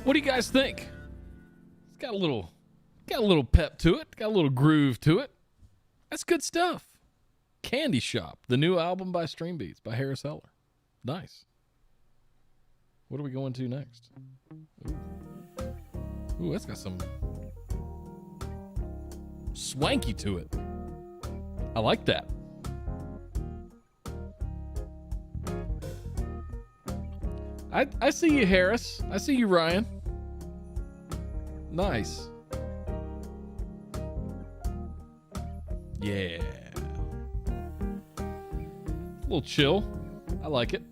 What do you guys think? It's got a little pep to it, got a little groove to it. That's good stuff. Candy Shop, the new album by Streambeats by Harris Heller. Nice. What are we going to next? Ooh, that's got some swanky to it. I like that. I see you, Harris. I see you, Ryan. Nice. Yeah. A little chill. I like it.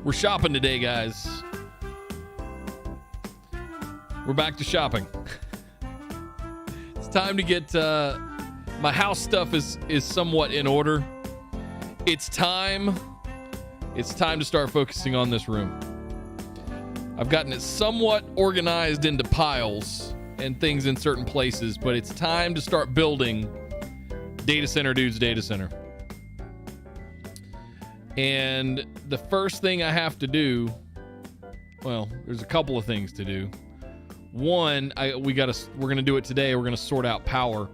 We're shopping today, guys. We're back to shopping. It's time to get my house stuff is somewhat in order. It's time to start focusing on this room. I've gotten it somewhat organized into piles and things in certain places, but it's time to start building Data Center Dude's Data Center. And the first thing I have to do, well, there's a couple of things to do. One, we're gonna do it today. We're gonna sort out power.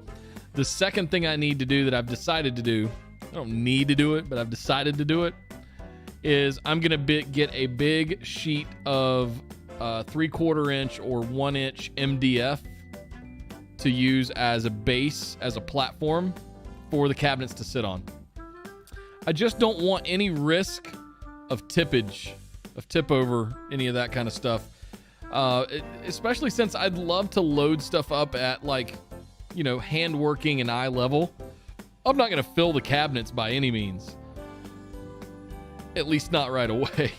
The second thing I need to do that I've decided to do, I don't need to do it, but I've decided to do it, is I'm gonna get a big sheet of 3/4 inch or 1 inch MDF to use as a base, as a platform for the cabinets to sit on. I just don't want any risk of tippage, of tip over, any of that kind of stuff. Especially since I'd love to load stuff up at, like, you know, hand working and eye level. I'm not going to fill the cabinets by any means. At least not right away.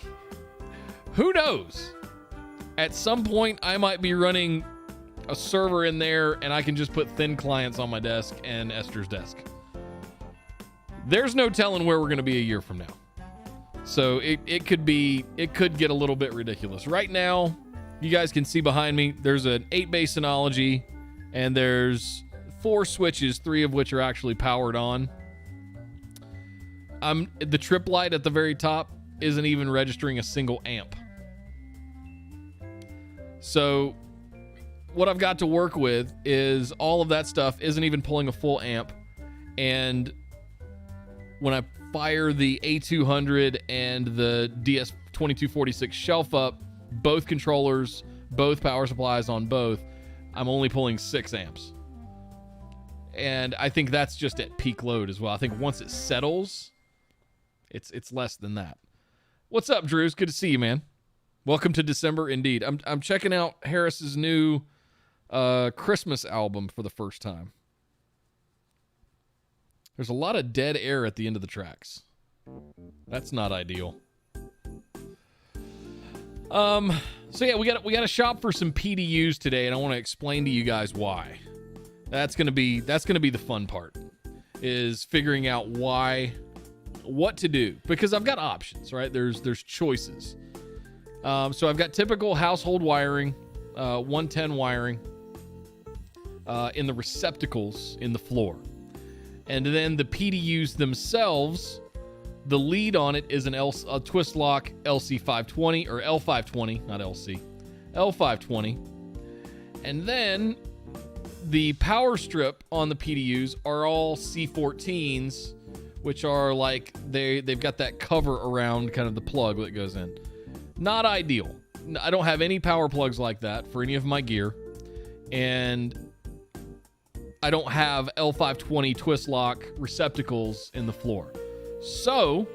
Who knows? At some point, I might be running a server in there and I can just put thin clients on my desk and Esther's desk. There's no telling where we're going to be a year from now. So it could get a little bit ridiculous. Right now, you guys can see behind me, there's an 8-bay Synology and there's 4 switches, 3 of which are actually powered on. The trip light at the very top isn't even registering a single amp. So what I've got to work with is all of that stuff isn't even pulling a full amp. And when I fire the A200 and the DS2246 shelf up, both controllers, both power supplies on both, I'm only pulling 6 amps. And I think that's just at peak load as well. I think once it settles, it's less than that. What's up, Drew? It's good to see you, man. Welcome to December, indeed. I'm checking out Harris's new Christmas album for the first time. There's a lot of dead air at the end of the tracks. That's not ideal. So yeah, we got to shop for some PDUs today, and I want to explain to you guys why. That's gonna be the fun part, is figuring out what to do, because I've got options, right? There's choices. So I've got typical household wiring, 110 wiring in the receptacles in the floor. And then the PDUs themselves, the lead on it is a twist lock LC520, or L520, not LC, L520. And then the power strip on the PDUs are all C14s, which are like, they've got that cover around kind of the plug that goes in. Not ideal. I don't have any power plugs like that for any of my gear. And I don't have L520 twist lock receptacles in the floor. So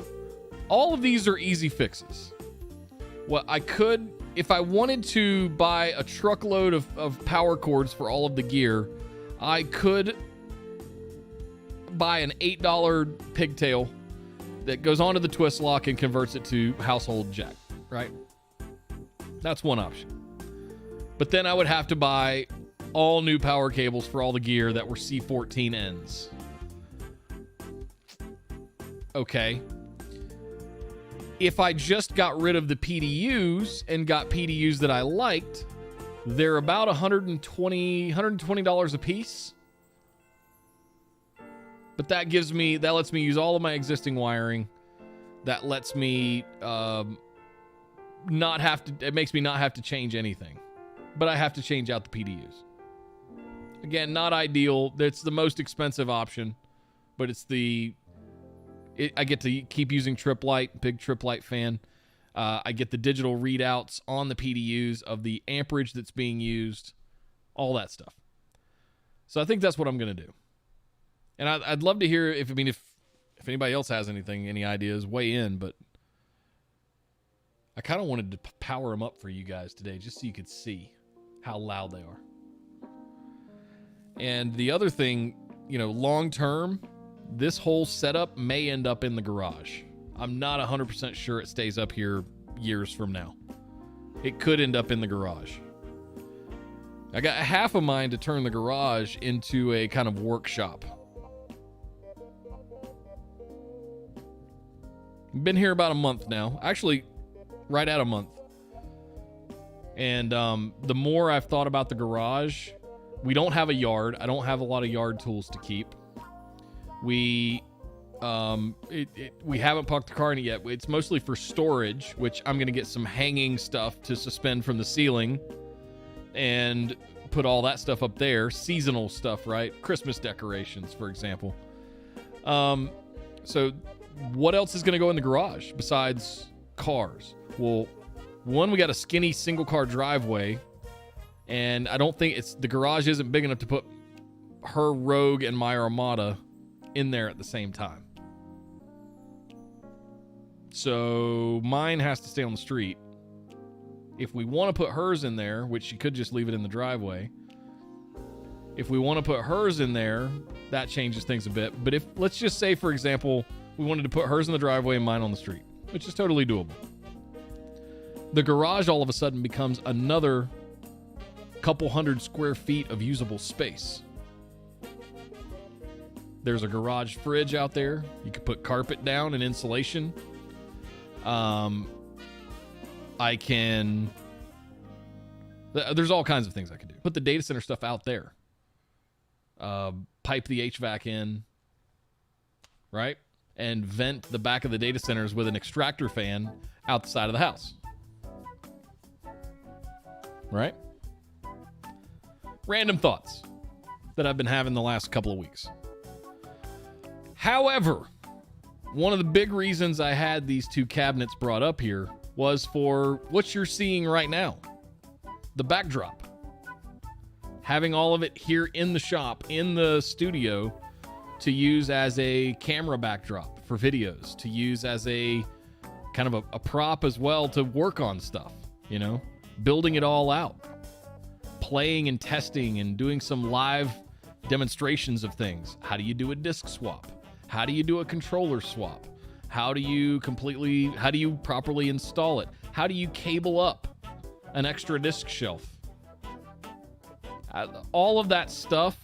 all of these are easy fixes. What I could, if I wanted to buy a truckload of power cords for all of the gear, I could buy an $8 pigtail that goes onto the twist lock and converts it to household jack, right? That's one option. But then I would have to buy all new power cables for all the gear that were C14 ends. Okay. If I just got rid of the PDUs and got PDUs that I liked, they're about $120 a piece. But that lets me use all of my existing wiring. That lets me it makes me not have to change anything. But I have to change out the PDUs. Again, not ideal. It's the most expensive option, but I get to keep using Trip Light, big Trip Light fan. I get the digital readouts on the PDUs of the amperage that's being used, all that stuff. So I think that's what I'm going to do. And I'd love to hear if anybody else has any ideas, weigh in, but I kind of wanted to power them up for you guys today just so you could see how loud they are. And the other thing, long term, this whole setup may end up in the garage. I'm not 100% sure it stays up here years from now. It could end up in the garage. I got half of mine to turn the garage into a kind of workshop. Been here about a month now. Actually, right at a month. And the more I've thought about the garage, we don't have a yard. I don't have a lot of yard tools to keep. We haven't parked the car in it yet. It's mostly for storage, which I'm going to get some hanging stuff to suspend from the ceiling and put all that stuff up there. Seasonal stuff, right? Christmas decorations, for example. So what else is going to go in the garage besides cars? Well, one, we got a skinny single car driveway, and I don't think the garage isn't big enough to put her Rogue and my Armada in there at the same time. So mine has to stay on the street. If we want to put hers in there, which she could just leave it in the driveway. If we want to put hers in there, that changes things a bit. But let's just say, for example, we wanted to put hers in the driveway and mine on the street, which is totally doable. The garage all of a sudden becomes another couple hundred square feet of usable space. There's a garage fridge out there. You could put carpet down and insulation. There's all kinds of things I could do. Put the data center stuff out there. Pipe the HVAC in, right? And vent the back of the data centers with an extractor fan out the side of the house. Right? Random thoughts that I've been having the last couple of weeks. However, one of the big reasons I had these two cabinets brought up here was for what you're seeing right now. The backdrop. Having all of it here in the shop, in the studio, to use as a camera backdrop for videos, to use as a kind of a prop as well to work on stuff, building it all out, playing and testing and doing some live demonstrations of things. How do you do a disk swap? How do you do a controller swap? How do you properly install it? How do you cable up an extra disk shelf? All of that stuff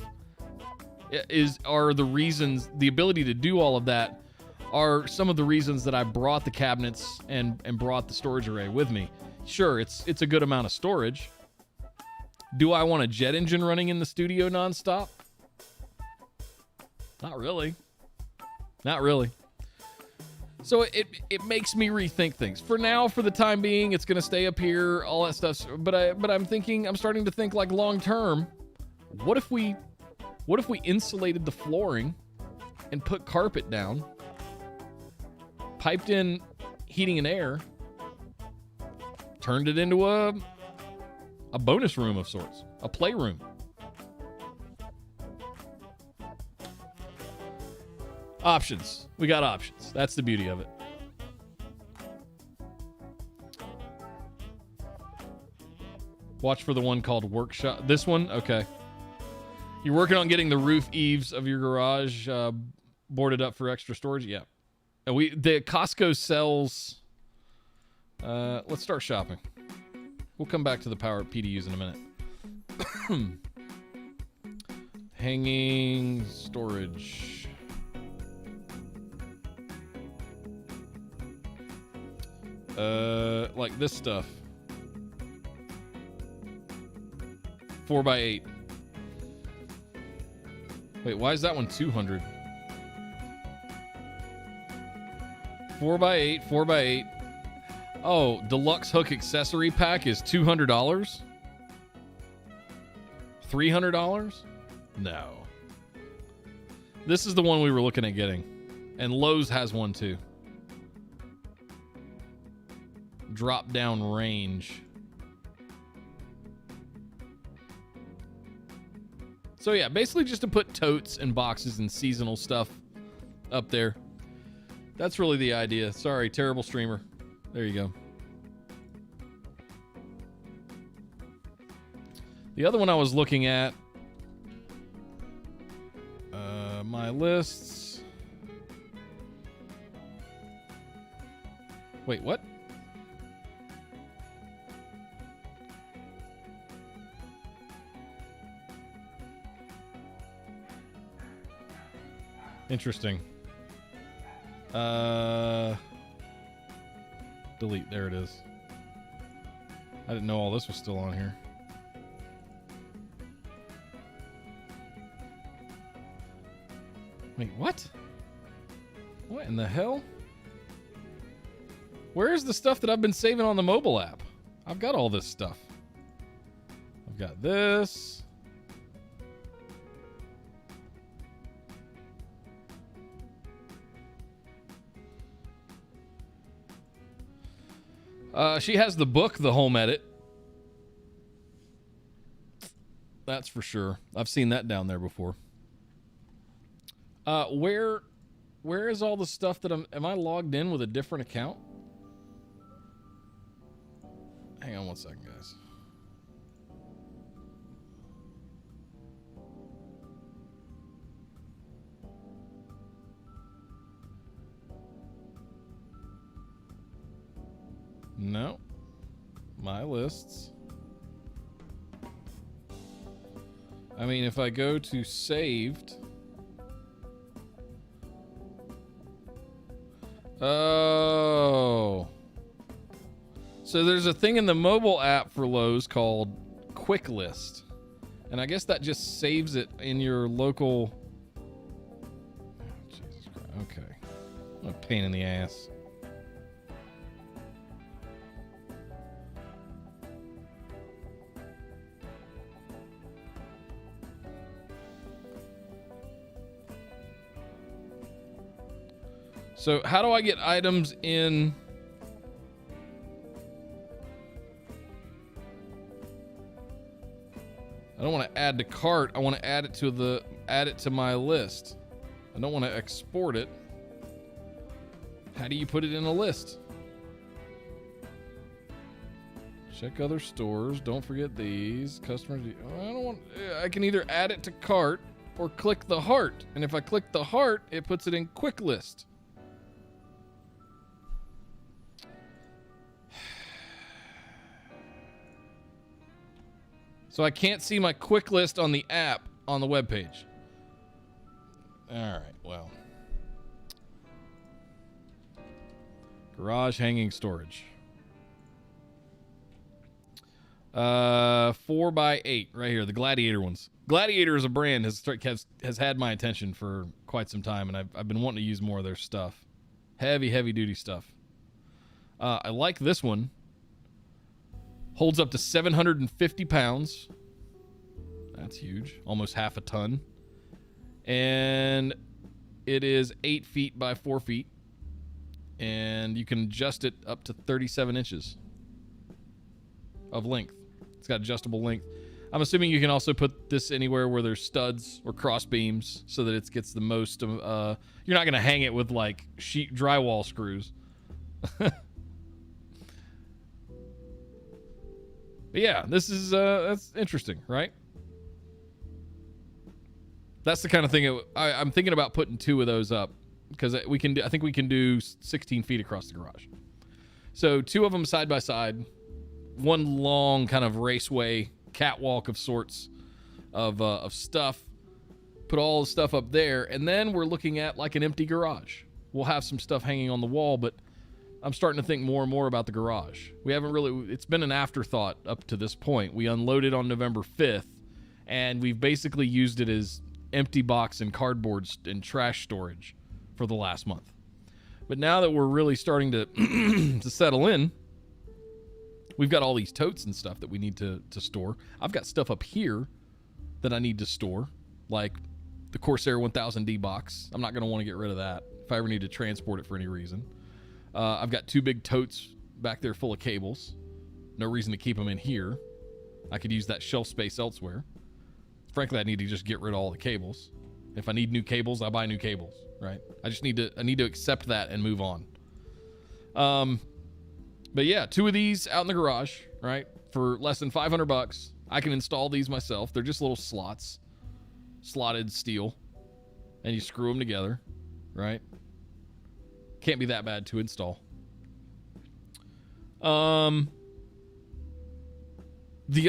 are the reasons. The ability to do all of that are some of the reasons that I brought the cabinets and brought the storage array with me. Sure, it's a good amount of storage. Do I want a jet engine running in the studio nonstop? Not really. Not really. So it makes me rethink things. For now, for the time being, it's going to stay up here, all that stuff. But I'm starting to think like long term. What if we insulated the flooring and put carpet down, piped in heating and air, turned it into a bonus room of sorts, a playroom. Options. We got options. That's the beauty of it. Watch for the one called Workshop. This one? Okay. You're working on getting the roof eaves of your garage boarded up for extra storage? Yeah. The Costco sells... let's start shopping. We'll come back to the power PDUs in a minute. Hanging storage. Like this stuff. 4x8. Wait, why is that one 200? 4x8, 4x8. Oh, deluxe hook accessory pack is $200? $300? No. This is the one we were looking at getting. And Lowe's has one too. Drop down range. So yeah, basically just to put totes and boxes and seasonal stuff up there. That's really the idea. Sorry, terrible streamer. There you go. The other one I was looking at, my lists. Wait, what? Interesting. Delete. There it is. I didn't know all this was still on here. Wait, what? What in the hell? Where's the stuff that I've been saving on the mobile app? I've got all this stuff. I've got this. She has the book, The Home Edit. That's for sure. I've seen that down there before. Where is all the stuff that am I logged in with a different account? Hang on one second, guys. No. My lists. I mean, if I go to saved. Oh. So there's a thing in the mobile app for Lowe's called Quick List. And I guess that just saves it in your local. Oh, Jesus Christ. Okay. What a pain in the ass. So how do I get items in? I don't want to add to cart. I want to add it to my list. I don't want to export it. How do you put it in a list? Check other stores. Don't forget these customers. I can either add it to cart or click the heart. And if I click the heart, it puts it in quick list. So I can't see my quick list on the app on the webpage. All right, well. Garage hanging storage. 4x8 right here, the Gladiator ones. Gladiator as a brand has had my attention for quite some time, and I've been wanting to use more of their stuff. Heavy duty stuff. I like this one. Holds up to 750 pounds. That's huge. Almost half a ton. And it is 8 feet by 4 feet. And you can adjust it up to 37 inches of length. It's got adjustable length. I'm assuming you can also put this anywhere where there's studs or cross beams so that it gets the most. You're not going to hang it with like sheet drywall screws. But yeah, this is that's interesting, right? That's the kind of thing I'm thinking about putting 2 of those up because I think we can do 16 feet across the garage. So 2 of them side by side, one long kind of raceway catwalk of sorts of stuff. Put all the stuff up there, and then we're looking at like an empty garage. We'll have some stuff hanging on the wall, but I'm starting to think more and more about the garage. We haven't really, it's been an afterthought up to this point. We unloaded on November 5th, and we've basically used it as empty box and cardboard and trash storage for the last month. But now that we're really starting to to settle in, we've got all these totes and stuff that we need to store. I've got stuff up here that I need to store, like the Corsair 1000D box. I'm not going to want to get rid of that if I ever need to transport it for any reason. I've got 2 big totes back there full of cables. No reason to keep them in here. I could use that shelf space elsewhere. Frankly, I need to just get rid of all the cables. If I need new cables, I buy new cables, right? I need to accept that and move on. But yeah, 2 of these out in the garage, right? For less than $500. I can install these myself. They're just little slots, slotted steel, and you screw them together, right? Can't be that bad to install. The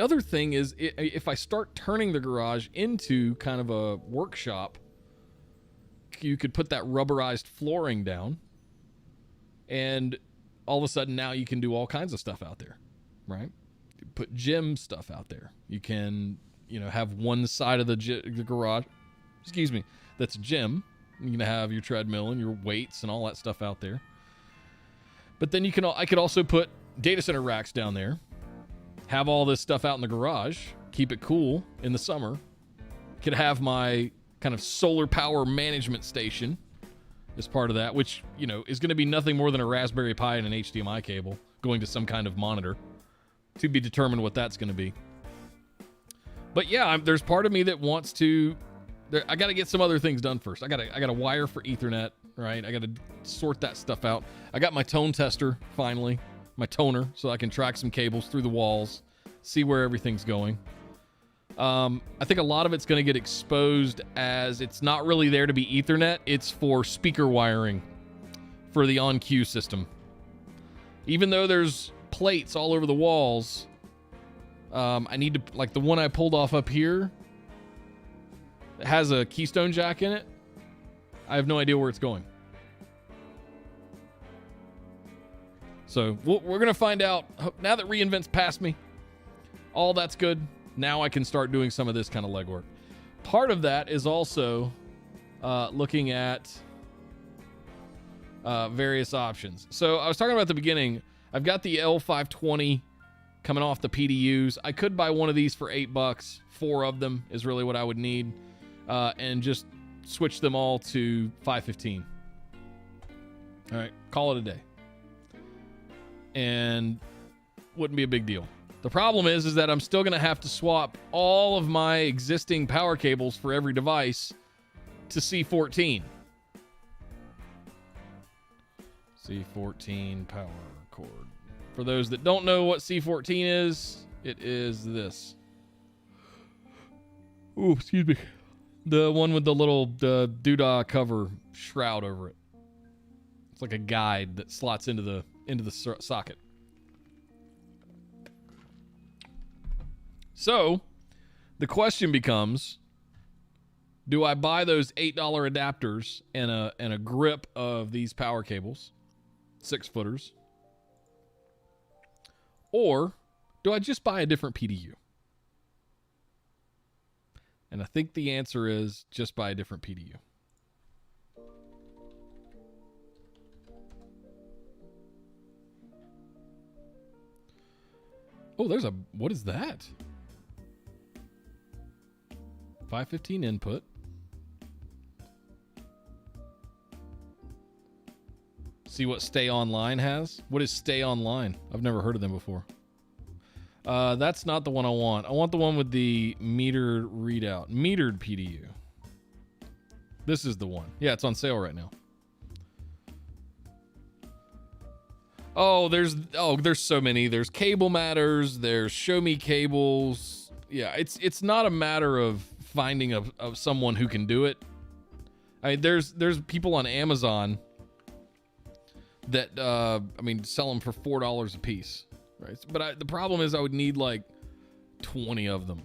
other thing is, if I start turning the garage into kind of a workshop, you could put that rubberized flooring down, and all of a sudden now you can do all kinds of stuff out there, right? You put gym stuff out there. You can, have one side of the garage, that's a gym. You can have your treadmill and your weights and all that stuff out there. But then I could also put data center racks down there, have all this stuff out in the garage, keep it cool in the summer. Could have my kind of solar power management station as part of that, which, is going to be nothing more than a Raspberry Pi and an HDMI cable going to some kind of monitor. To be determined what that's going to be. But yeah, there's part of me that wants to... I got to get some other things done first. I got to wire for Ethernet, right? I got to sort that stuff out. I got my tone tester, finally. My toner, so I can track some cables through the walls, see where everything's going. I think a lot of it's going to get exposed as it's not really there to be Ethernet. It's for speaker wiring for the on-cue system. Even though there's plates all over the walls, I need to, like the one I pulled off up here, it has a Keystone jack in it. I have no idea where it's going. So we're going to find out. Now that reInvent's past me, all that's good. Now I can start doing some of this kind of legwork. Part of that is also looking at various options. So I was talking about at the beginning, I've got the L520 coming off the PDUs. I could buy one of these for $8. 4 of them is really what I would need. And just switch them all to 515. All right, call it a day. And wouldn't be a big deal. The problem is that I'm still going to have to swap all of my existing power cables for every device to C14. C14 power cord. For those that don't know what C14 is, it is this. Oh, excuse me. The one with the little doodah cover shroud over it. It's like a guide that slots into the socket. So, the question becomes, do I buy those $8 adapters and a grip of these power cables, 6-footers, or do I just buy a different PDU? And I think the answer is just buy a different PDU. Oh, what is that? 515 input. See what Stay Online has? What is Stay Online? I've never heard of them before. That's not the one I want. I want the one with the metered readout. Metered PDU. This is the one. Yeah, it's on sale right now. There's so many. There's Cable Matters. There's Show Me Cables. Yeah, it's not a matter of finding of someone who can do it. I mean, there's people on Amazon that sell them for $4 a piece, right? But the problem is I would need like 20 of them.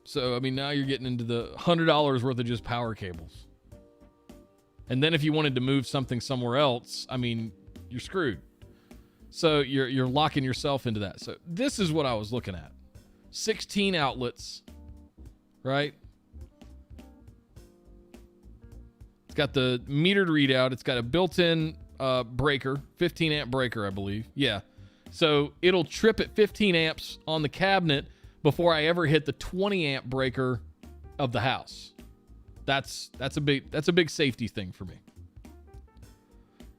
So I mean, now you're getting into the $100 worth of just power cables. And then if you wanted to move something somewhere else, I mean, you're screwed. So you're locking yourself into that. So this is what I was looking at. 16 outlets, right? It's got the metered readout. It's got a built-in breaker, 15 amp breaker, I believe. Yeah. So it'll trip at 15 amps on the cabinet before I ever hit the 20 amp breaker of the house. That's a big safety thing for me.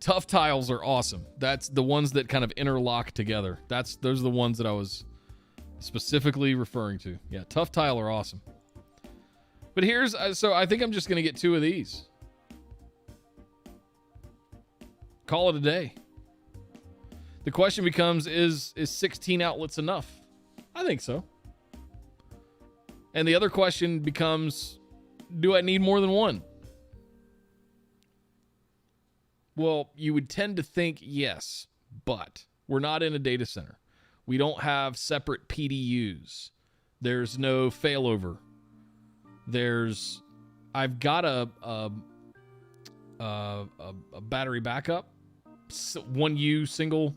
Tough tiles are awesome. That's the ones that kind of interlock together. Those are the ones that I was specifically referring to. Yeah, tough tile are awesome. But so I think I'm just going to get 2 of these. Call it a day. The question becomes, is 16 outlets enough? I think so. And the other question becomes, do I need more than one? Well, you would tend to think yes, but we're not in a data center. We don't have separate PDUs. There's no failover. I've got a battery backup, 1U single,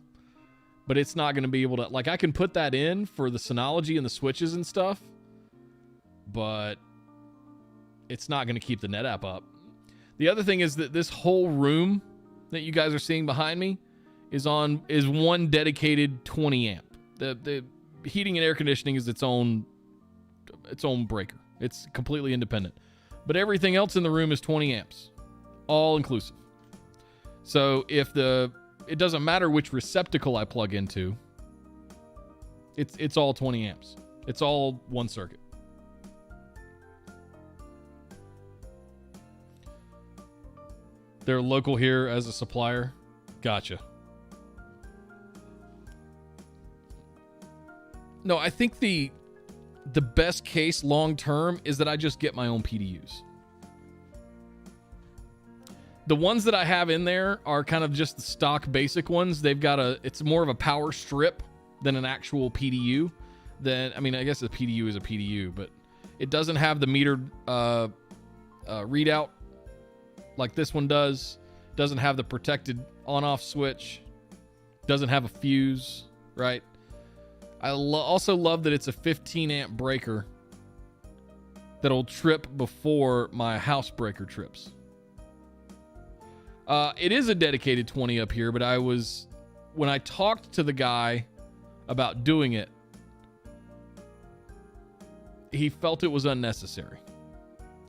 but it's not going to be able to, like, I can put that in for the Synology and the switches and stuff, but it's not going to keep the NetApp up. The other thing is that this whole room that you guys are seeing behind me is one dedicated 20 amp. The heating and air conditioning is its own breaker. It's completely independent. But everything else in the room is 20 amps, all inclusive. So it doesn't matter which receptacle I plug into, it's all 20 amps. It's all one circuit. They're local here as a supplier. Gotcha. No, I think the best case long term is that I just get my own PDUs. The ones that I have in there are kind of just the stock basic ones. It's more of a power strip than an actual PDU. I guess a PDU is a PDU, but it doesn't have the metered readout like this one does. Doesn't have the protected on-off switch. Doesn't have a fuse, right? I also love that it's a 15 amp breaker that'll trip before my house breaker trips. It is a dedicated 20 up here, but when I talked to the guy about doing it, he felt it was unnecessary.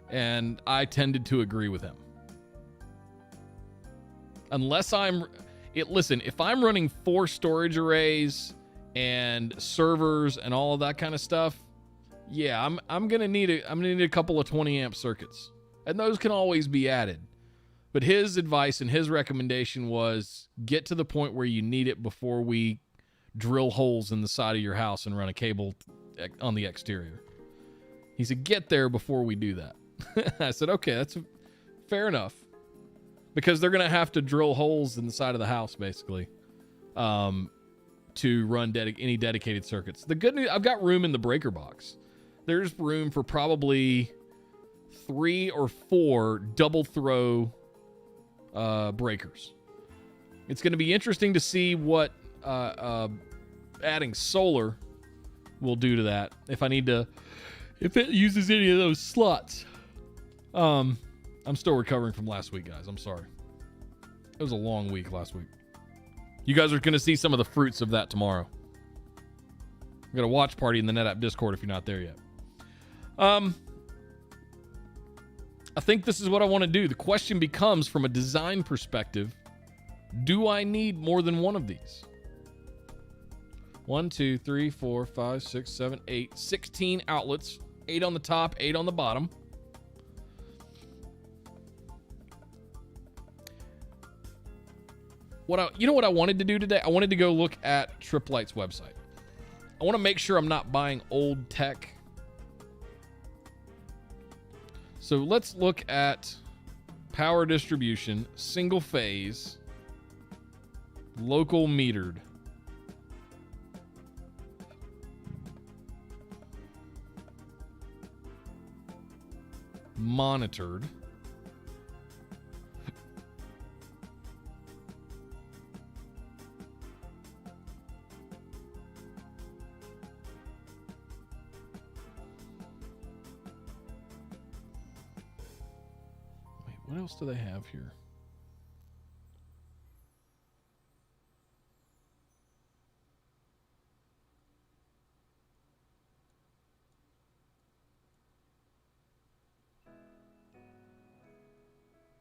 And I tended to agree with him. Listen, if I'm running 4 storage arrays and servers and all of that kind of stuff, yeah, I'm gonna need a couple of 20 amp circuits, and those can always be added. But his advice and his recommendation was get to the point where you need it before we drill holes in the side of your house and run a cable on the exterior. He said, get there before we do that. I said, okay, that's fair enough. Because they're going to have to drill holes in the side of the house, basically, to run any dedicated circuits. The good news, I've got room in the breaker box. There's room for probably 3 or 4 double throw breakers. It's going to be interesting to see what adding solar will do to that. If it uses any of those slots. I'm still recovering from last week, guys. I'm sorry. It was a long week last week. You guys are going to see some of the fruits of that tomorrow. We've got a watch party in the NetApp Discord if you're not there yet. I think this is what I want to do. The question becomes, from a design perspective, do I need more than one of these? 1, 2, 3, 4, 5, 6, 7, 8. 16 outlets. 8 on the top, 8 on the bottom. You know what I wanted to do today? I wanted to go look at Triplight's website. I want to make sure I'm not buying old tech. So let's look at power distribution, single phase, local metered. Monitored. What else do they have here?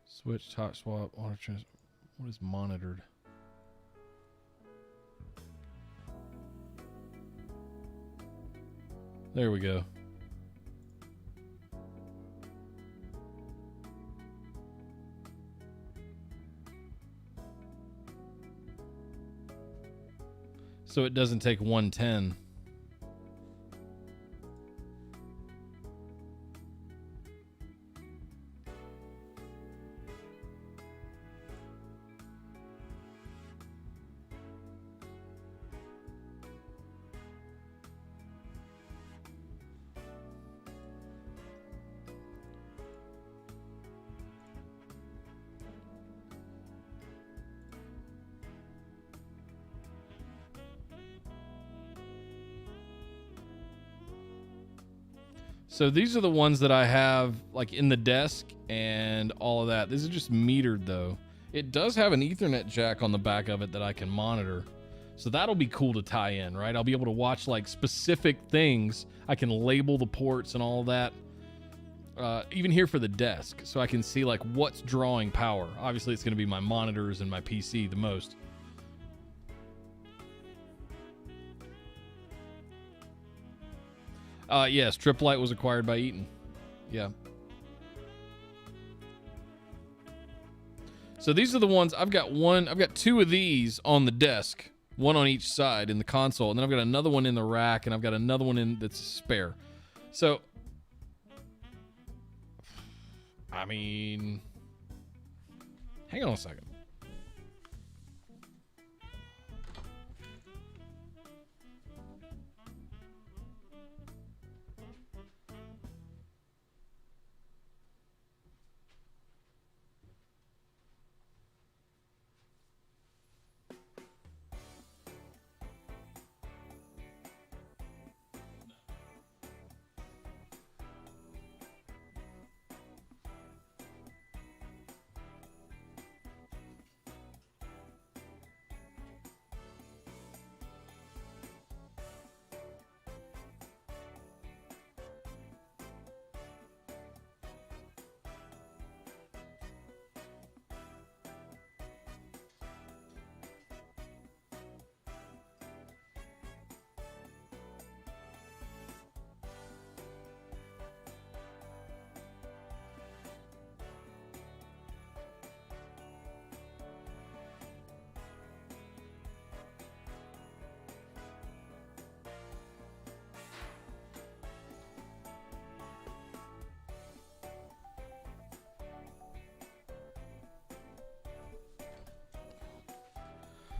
Switch, top swap, auto trans. What is monitored? There we go. So it doesn't take 110. So these are the ones that I have like in the desk and all of that. This is just metered though. It does have an Ethernet jack on the back of it that I can monitor. So that'll be cool to tie in, right? I'll be able to watch like specific things. I can label the ports and all that. Even here for the desk. So I can see like what's drawing power. Obviously it's going to be my monitors and my PC the most. Yes, Trip Light was acquired by Eaton. Yeah. So these are the ones, I've got two of these on the desk, one on each side in the console, and then I've got another one in the rack, and I've got another one in that's spare. So, I mean, hang on a second.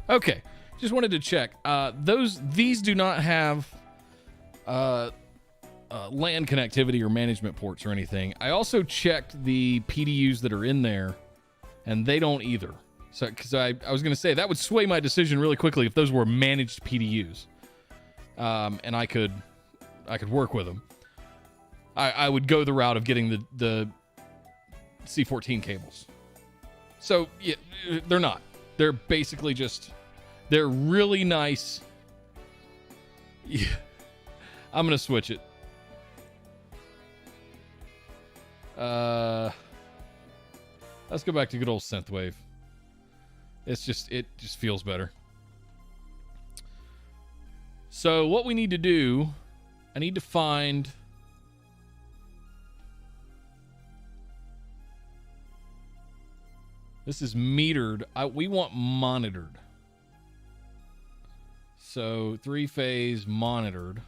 Okay, just wanted to check. These do not have LAN connectivity or management ports or anything. I also checked the PDUs that are in there, and they don't either. So, because I was going to say that would sway my decision really quickly if those were managed PDUs, and I could work with them. I would go the route of getting the C14 cables. So yeah, they're not. They're basically just. They're really nice. Yeah. I'm going to switch it. Let's go back to good old synthwave. It just feels better. So what we need to do, I need to find this is metered. We want monitored. So 3-phase monitored.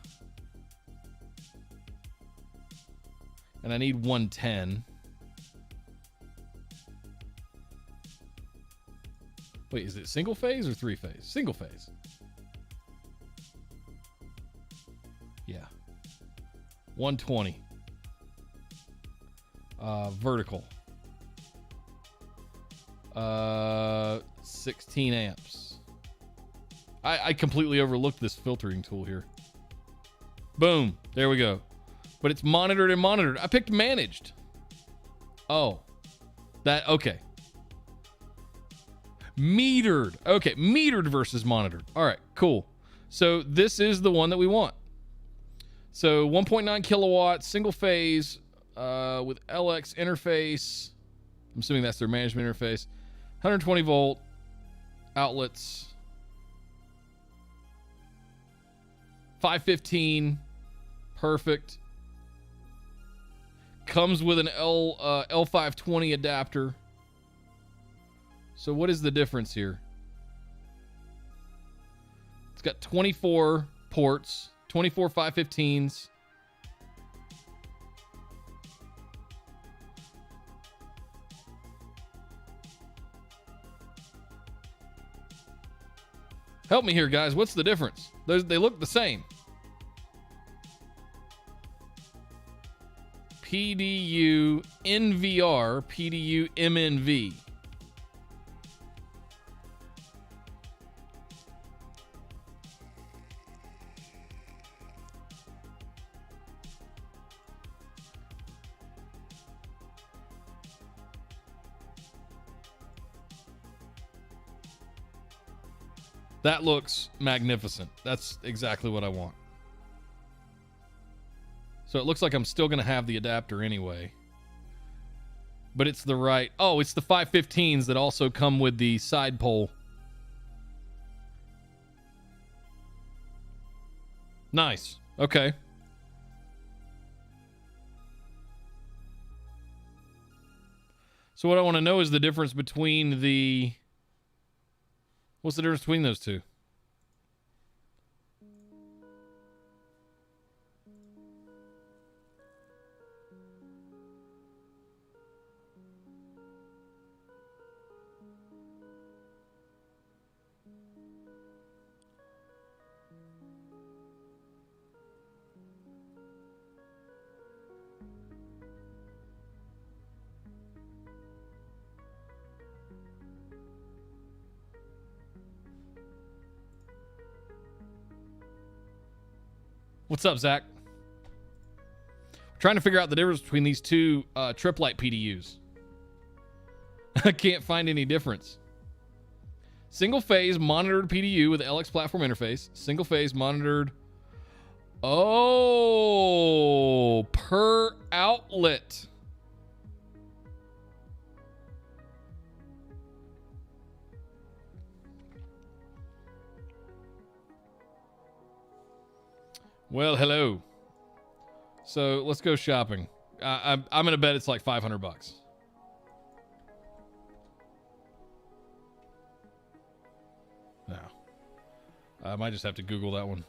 And I need 110. Wait, is it single phase or 3-phase? Single phase. Yeah. 120. Vertical. 16 amps. I completely overlooked this filtering tool here. Boom. There we go. But it's monitored and monitored. I picked managed. Oh. Okay. Metered. Okay, metered versus monitored. All right, cool. So this is the one that we want. So 1.9 kilowatts, single phase with LX interface. I'm assuming that's their management interface. 120 volt outlets. 515. Perfect. Comes with an L520 adapter. So what is the difference here? It's got 24 ports, 24 515s. Help me here, guys. What's the difference? They look the same. PDU NVR, PDU MNV. That looks magnificent. That's exactly what I want. So it looks like I'm still going to have the adapter anyway. But it's the right... Oh, it's the 515s that also come with the side pole. Nice. Okay. So what I want to know is the difference between the... What's the difference between those two? What's up, Zach? Trying to figure out the difference between these two triplet PDUs. I can't find any difference. Single phase monitored PDU with LX platform interface. Single phase monitored. Oh, per outlet. Well, hello. So let's go shopping. I'm gonna bet it's like $500. No, I might just have to Google that one.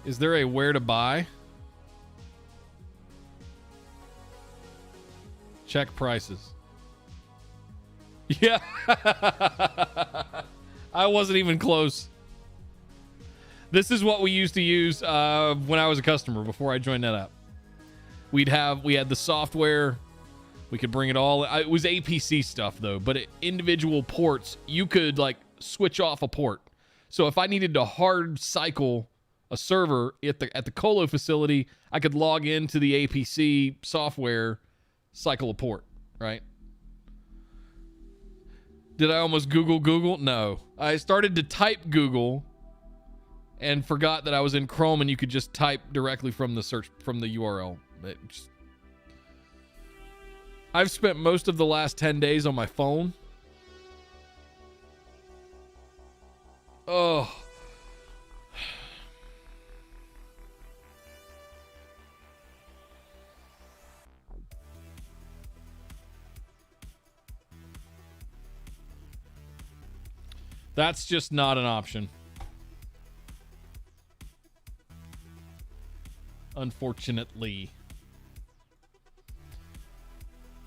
Is there a where to buy? Check prices. Yeah. I wasn't even close. This is what we used to use when I was a customer before I joined NetApp. We had the software. We could bring it all. It was APC stuff though, but individual ports, you could like switch off a port. So if I needed to hard cycle a server at the colo facility, I could log into the APC software, cycle a port, right? Did I almost Google? No. I started to type Google and forgot that I was in Chrome and you could just type directly from the search, from the URL. I've spent most of the last 10 days on my phone. Oh. That's just not an option. Unfortunately.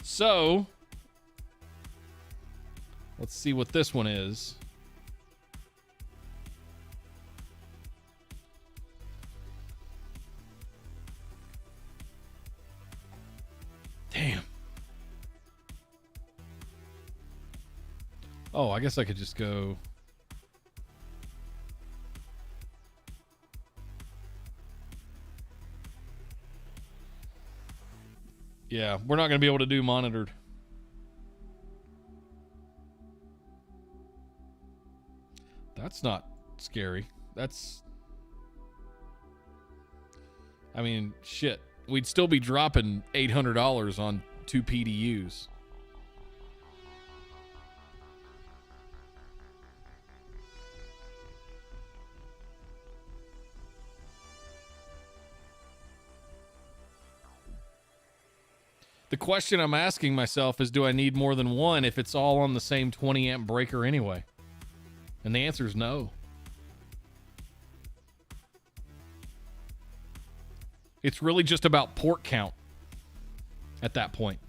So, let's see what this one is. Damn. Oh, I guess I could just go. Yeah, we're not going to be able to do monitored. That's not scary. That's... I mean, shit. We'd still be dropping $800 on 2 PDUs. The question I'm asking myself is, do I need more than one if it's all on the same 20 amp breaker anyway? And the answer is no. It's really just about port count at that point.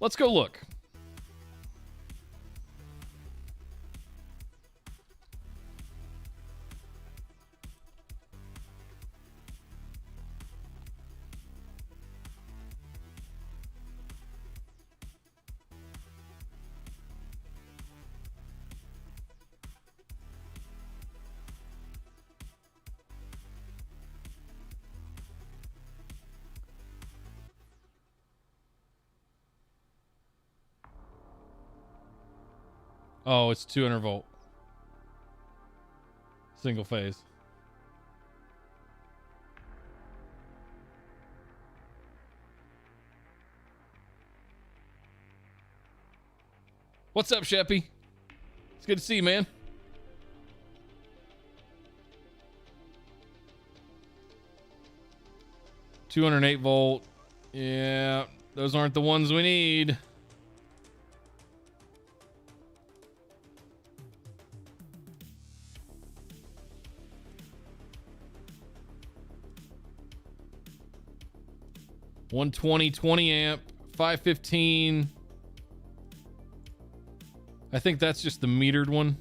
Let's go look. Oh, it's 200 volt. Single phase. What's up, Sheppy? It's good to see you, man. $208 volt. Yeah, those aren't the ones we need. $120, 20 amp, 515. I think that's just the metered one.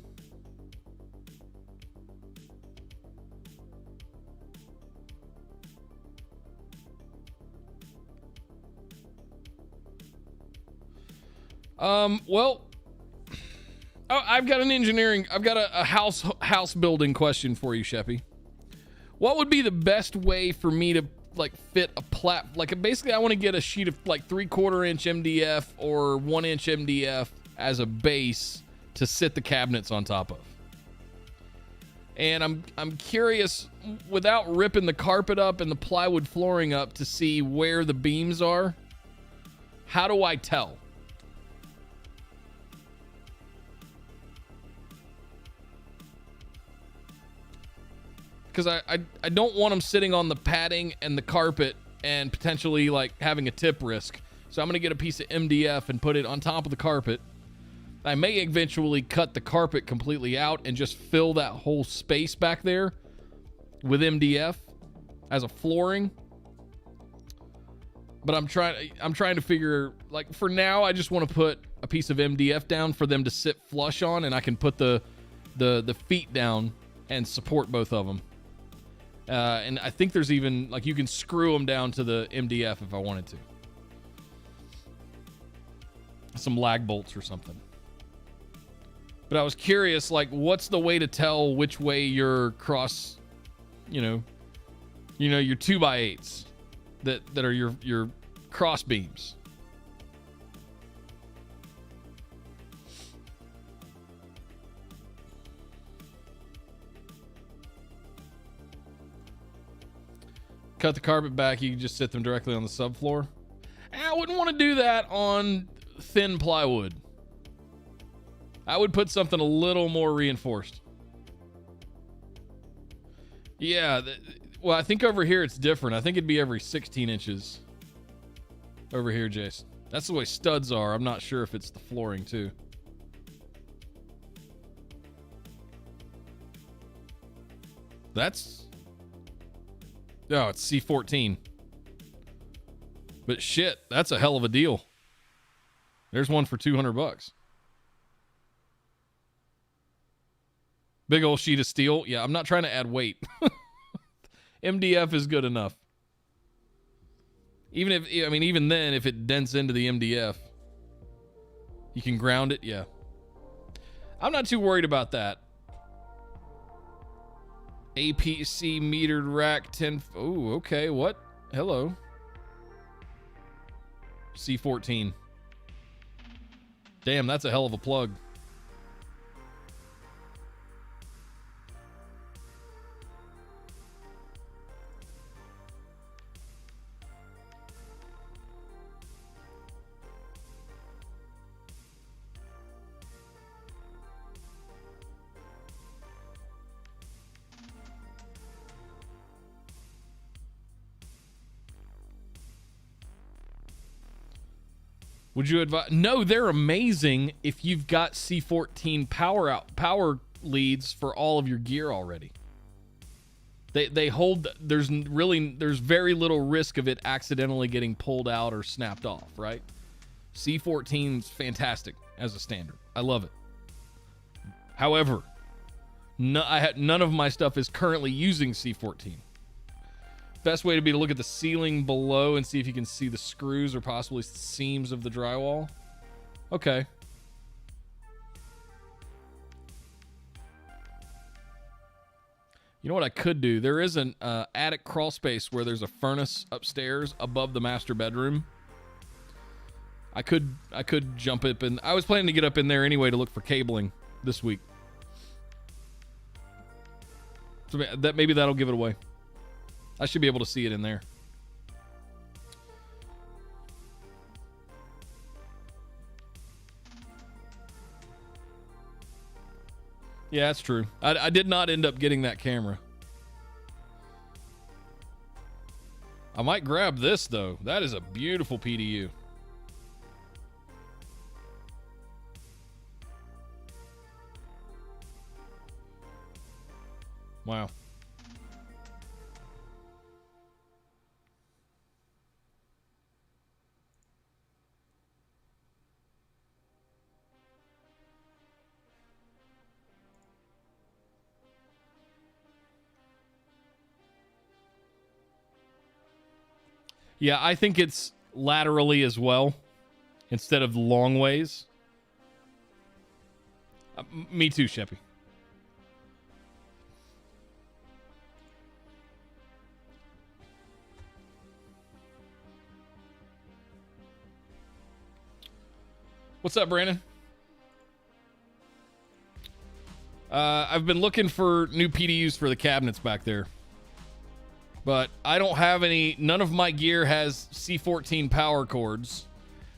Well, I've got a house building question for you, Sheppy. What would be the best way for me to like fit a basically I want to get a sheet of like 3/4 inch MDF or 1 inch MDF as a base to sit the cabinets on top of. And I'm curious, without ripping the carpet up and the plywood flooring up, to see where the beams are. How do I tell? Because I don't want them sitting on the padding and the carpet and potentially like having a tip risk. So I'm going to get a piece of MDF and put it on top of the carpet. I may eventually cut the carpet completely out and just fill that whole space back there with MDF as a flooring. But I'm trying to figure, like, for now I just want to put a piece of MDF down for them to sit flush on, and I can put the feet down and support both of them. And I think there's even, like, you can screw them down to the MDF if I wanted to. Some lag bolts or something. But I was curious, like, what's the way to tell which way your cross, your 2x8s that are your cross beams? Cut the carpet back, you can just sit them directly on the subfloor. I wouldn't want to do that on thin plywood. I would put something a little more reinforced. Yeah, well, I think over here it's different. I think it'd be every 16 inches. Over here, Jace. That's the way studs are. I'm not sure if it's the flooring, too. That's... Oh, it's C14. But shit, that's a hell of a deal. There's one for $200. Big old sheet of steel. Yeah, I'm not trying to add weight. MDF is good enough. Even then, if it dents into the MDF, You can ground it, yeah. I'm not too worried about that. APC metered rack 10. Oh, okay. What? Hello. C14. Damn, that's a hell of a plug. Would you advise? No, they're amazing if you've got C14 power leads for all of your gear already. They hold. There's very little risk of it accidentally getting pulled out or snapped off. Right? C14's fantastic as a standard. I love it. However, none of my stuff is currently using C14. Best way to be to look at the ceiling below and see if you can see the screws or possibly seams of the drywall. Okay. You know what I could do? There is an attic crawl space where there's a furnace upstairs above the master bedroom. I could jump up in. I was planning to get up in there anyway to look for cabling this week. So maybe that'll give it away. I should be able to see it in there. Yeah, that's true. I did not end up getting that camera. I might grab this, though. That is a beautiful PDU. Wow. Yeah, I think it's laterally as well, instead of long ways. Me too, Sheppy. What's up, Brandon? I've been looking for new PDUs for the cabinets back there. But I don't have any. None of my gear has C14 power cords,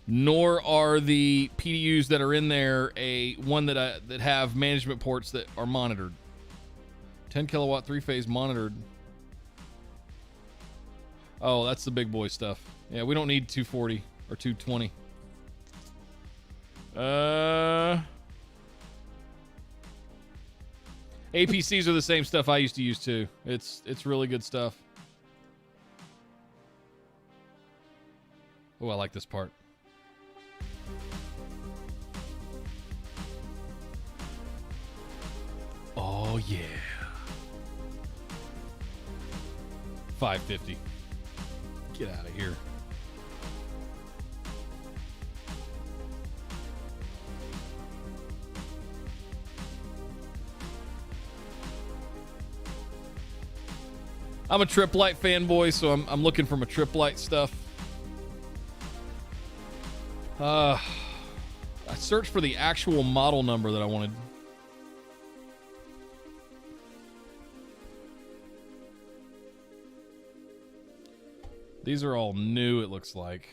nor are the PDUs that are in there one that have management ports that are monitored. 10 kilowatt 3-phase monitored. Oh, that's the big boy stuff. Yeah, we don't need 240 or 220. APCs are the same stuff I used to use too. It's really good stuff. Oh, I like this part. Oh, yeah. 550. Get out of here. I'm a Trip Light fanboy, so I'm looking for my Trip Light stuff. I searched for the actual model number that I wanted. These are all new, it looks like.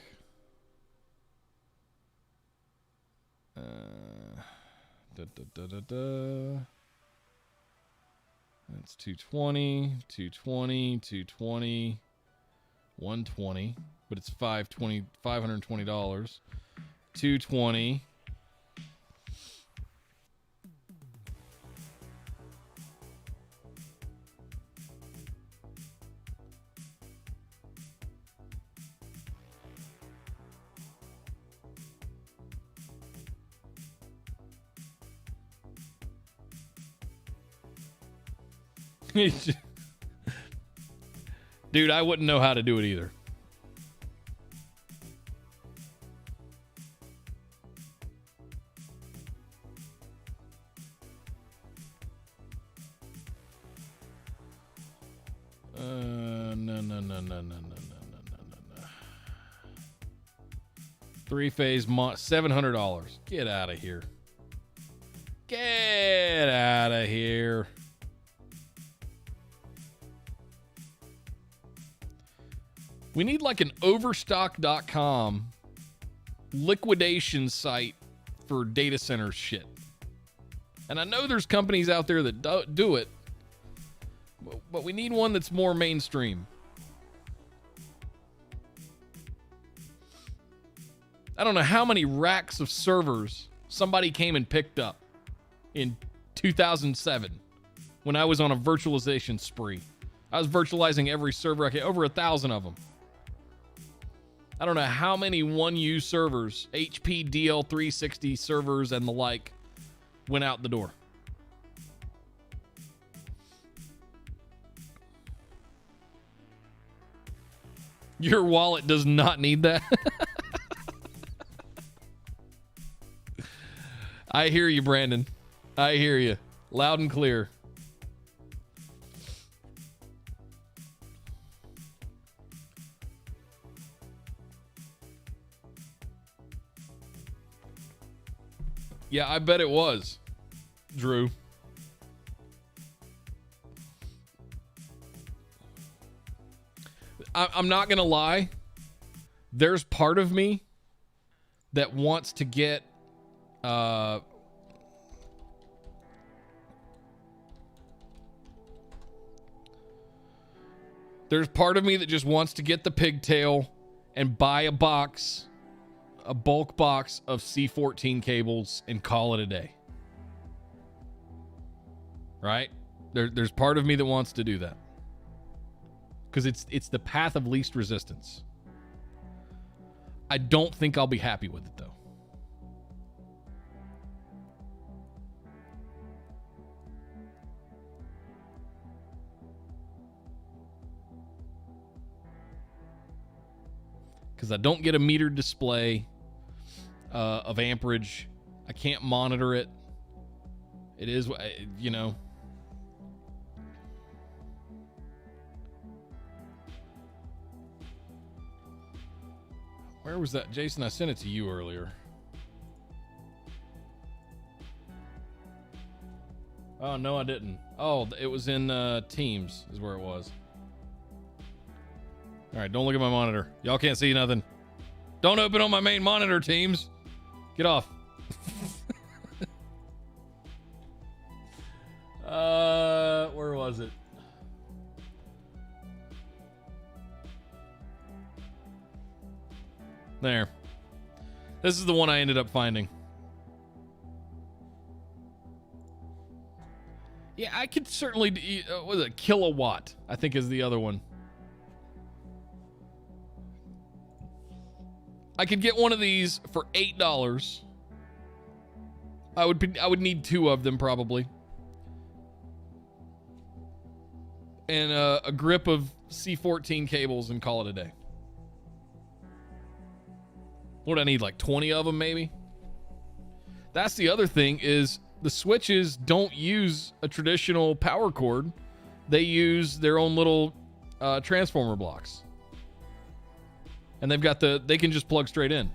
That's 220, 220, 220, 120, but it's $520. 220. Dude, I wouldn't know how to do it either. No. 3-phase $700. Get out of here. Get out of here. We need like an overstock.com liquidation site for data center shit. And I know there's companies out there that do it, but we need one that's more mainstream. I don't know how many racks of servers somebody came and picked up in 2007 when I was on a virtualization spree. I was virtualizing every server I could, over 1,000 of them. I don't know how many 1U servers, HP DL360 servers and the like, went out the door. Your wallet does not need that. I hear you, Brandon. I hear you. Loud and clear. Yeah, I bet it was, Drew. I'm not going to lie. There's part of me that wants to get there's part of me that just wants to get the pigtail and buy a box, a bulk box of C14 cables and call it a day. Right? There's part of me that wants to do that. Because it's the path of least resistance. I don't think I'll be happy with it, though. Because I don't get a metered display of amperage. I can't monitor it. It is, you know. Where was that? Jason, I sent it to you earlier. Oh, no, I didn't. Oh, it was in Teams is where it was. All right, don't look at my monitor. Y'all can't see nothing. Don't open on my main monitor, Teams. Get off. Where was it? There. This is the one I ended up finding. Yeah, I could certainly... what is it? Kilowatt, I think, is the other one. I could get one of these for $8. I would need 2 of them probably. And a grip of C14 cables and call it a day. What do I need, like 20 of them maybe? That's the other thing is the switches don't use a traditional power cord. They use their own little transformer blocks. And they've got they can just plug straight in.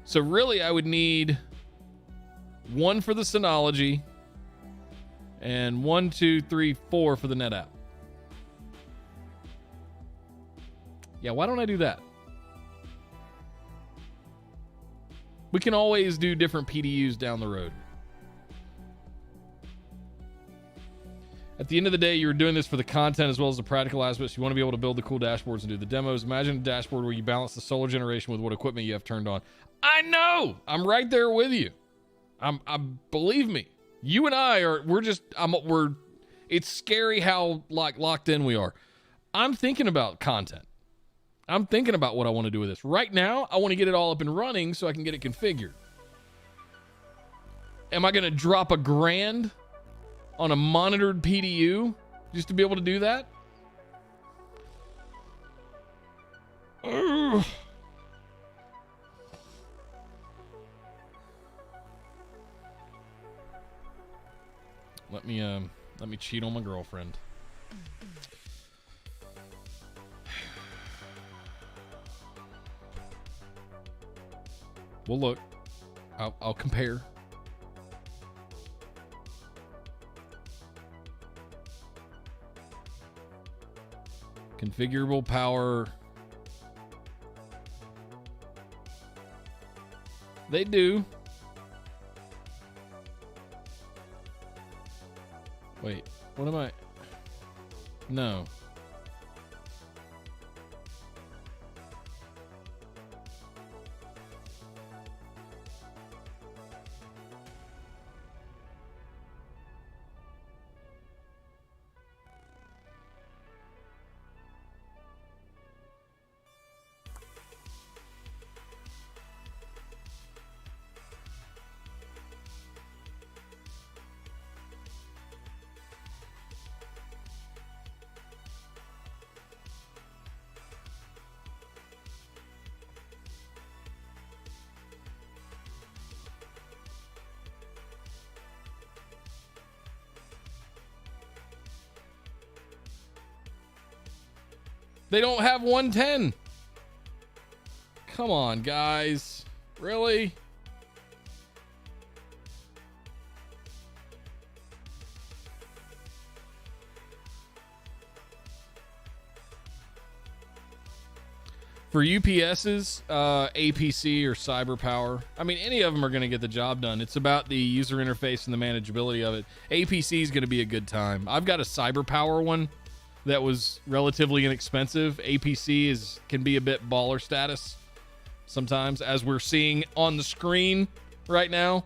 So really I would need 1 for the Synology and 1, 2, 3, 4 for the NetApp. Yeah, why don't I do that? We can always do different PDUs down the road. At the end of the day, you're doing this for the content as well as the practical aspects. You want to be able to build the cool dashboards and do the demos. Imagine a dashboard where you balance the solar generation with what equipment you have turned on. I know! I'm right there with you. Believe me. You and I are, it's scary how locked in we are. I'm thinking about content. I'm thinking about what I want to do with this. Right now, I want to get it all up and running so I can get it configured. Am I going to drop $1,000 on a monitored PDU just to be able to do that? Ugh. Let me cheat on my girlfriend. We'll look. I'll compare. Configurable power. They do. Wait, what am I? No. They don't have 110. Come on, guys. Really? For UPSs, APC or cyber power, I mean, any of them are going to get the job done. It's about the user interface and the manageability of it. APC is going to be a good time. I've got a cyber power one that was relatively inexpensive. APC can be a bit baller status sometimes, as we're seeing on the screen right now.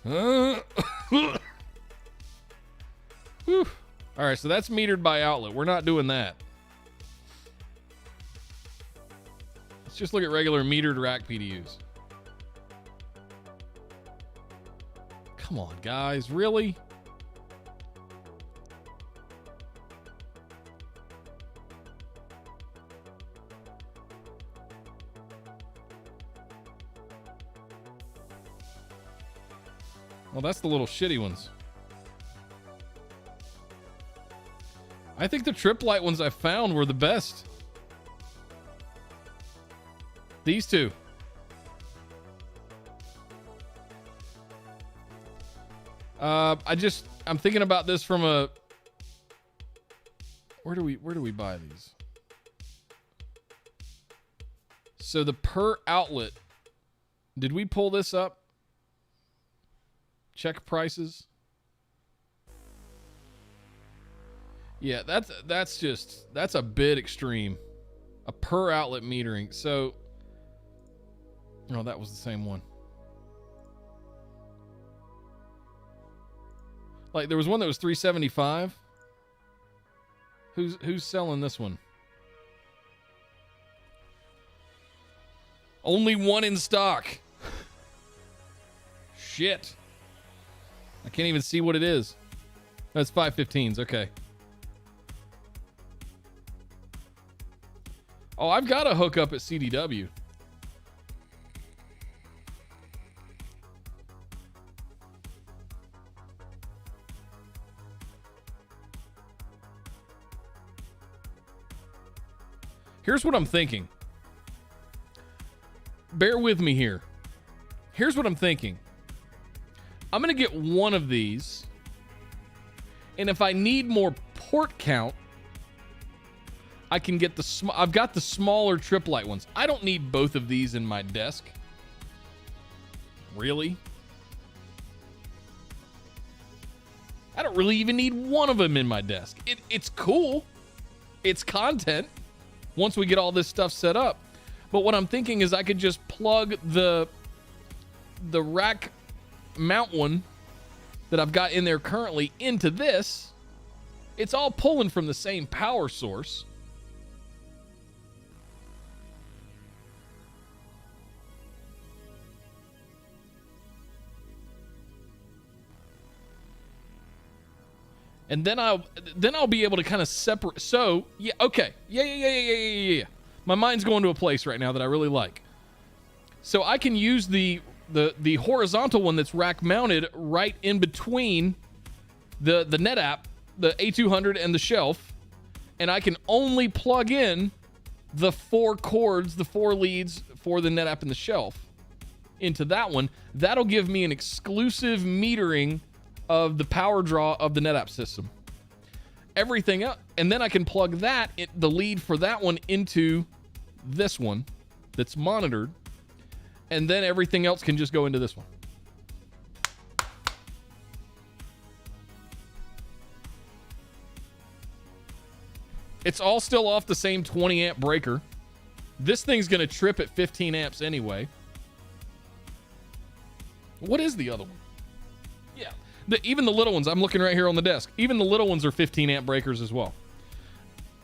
Whew. All right, so that's metered by outlet. We're not doing that. Let's just look at regular metered rack PDUs. Come on, guys, really? Well, that's the little shitty ones. I think the trip light ones I found were the best. These two. I'm thinking about this from a, where do we buy these? So the per outlet, did we pull this up? Check prices. Yeah, that's a bit extreme. A per outlet metering. So, no, that was the same one. Like there was one that was $375. Who's selling this one? Only one in stock. Shit. I can't even see what it is. That's 515s. Okay. Oh, I've got a hookup at CDW. Here's what I'm thinking. Bear with me here. Here's what I'm thinking. I'm going to get one of these. And if I need more port count, I can get I've got the smaller trip light ones. I don't need both of these in my desk. Really? I don't really even need one of them in my desk. It's cool. It's content once we get all this stuff set up. But what I'm thinking is I could just plug the rack mount one that I've got in there currently into this. It's all pulling from the same power source. And then I'll be able to kind of separate. So, yeah, okay. Yeah. My mind's going to a place right now that I really like. So I can use the horizontal one that's rack mounted right in between the NetApp, the A200 and the shelf, and I can only plug in the 4 cords, the 4 leads for the NetApp and the shelf into that one. That'll give me an exclusive metering of the power draw of the NetApp system. Everything else, and then I can plug that, the lead for that one, into this one that's monitored, and then everything else can just go into this one. It's all still off the same 20 amp breaker. This thing's going to trip at 15 amps anyway. What is the other one? Yeah. Even the little ones, I'm looking right here on the desk. Even the little ones are 15 amp breakers as well.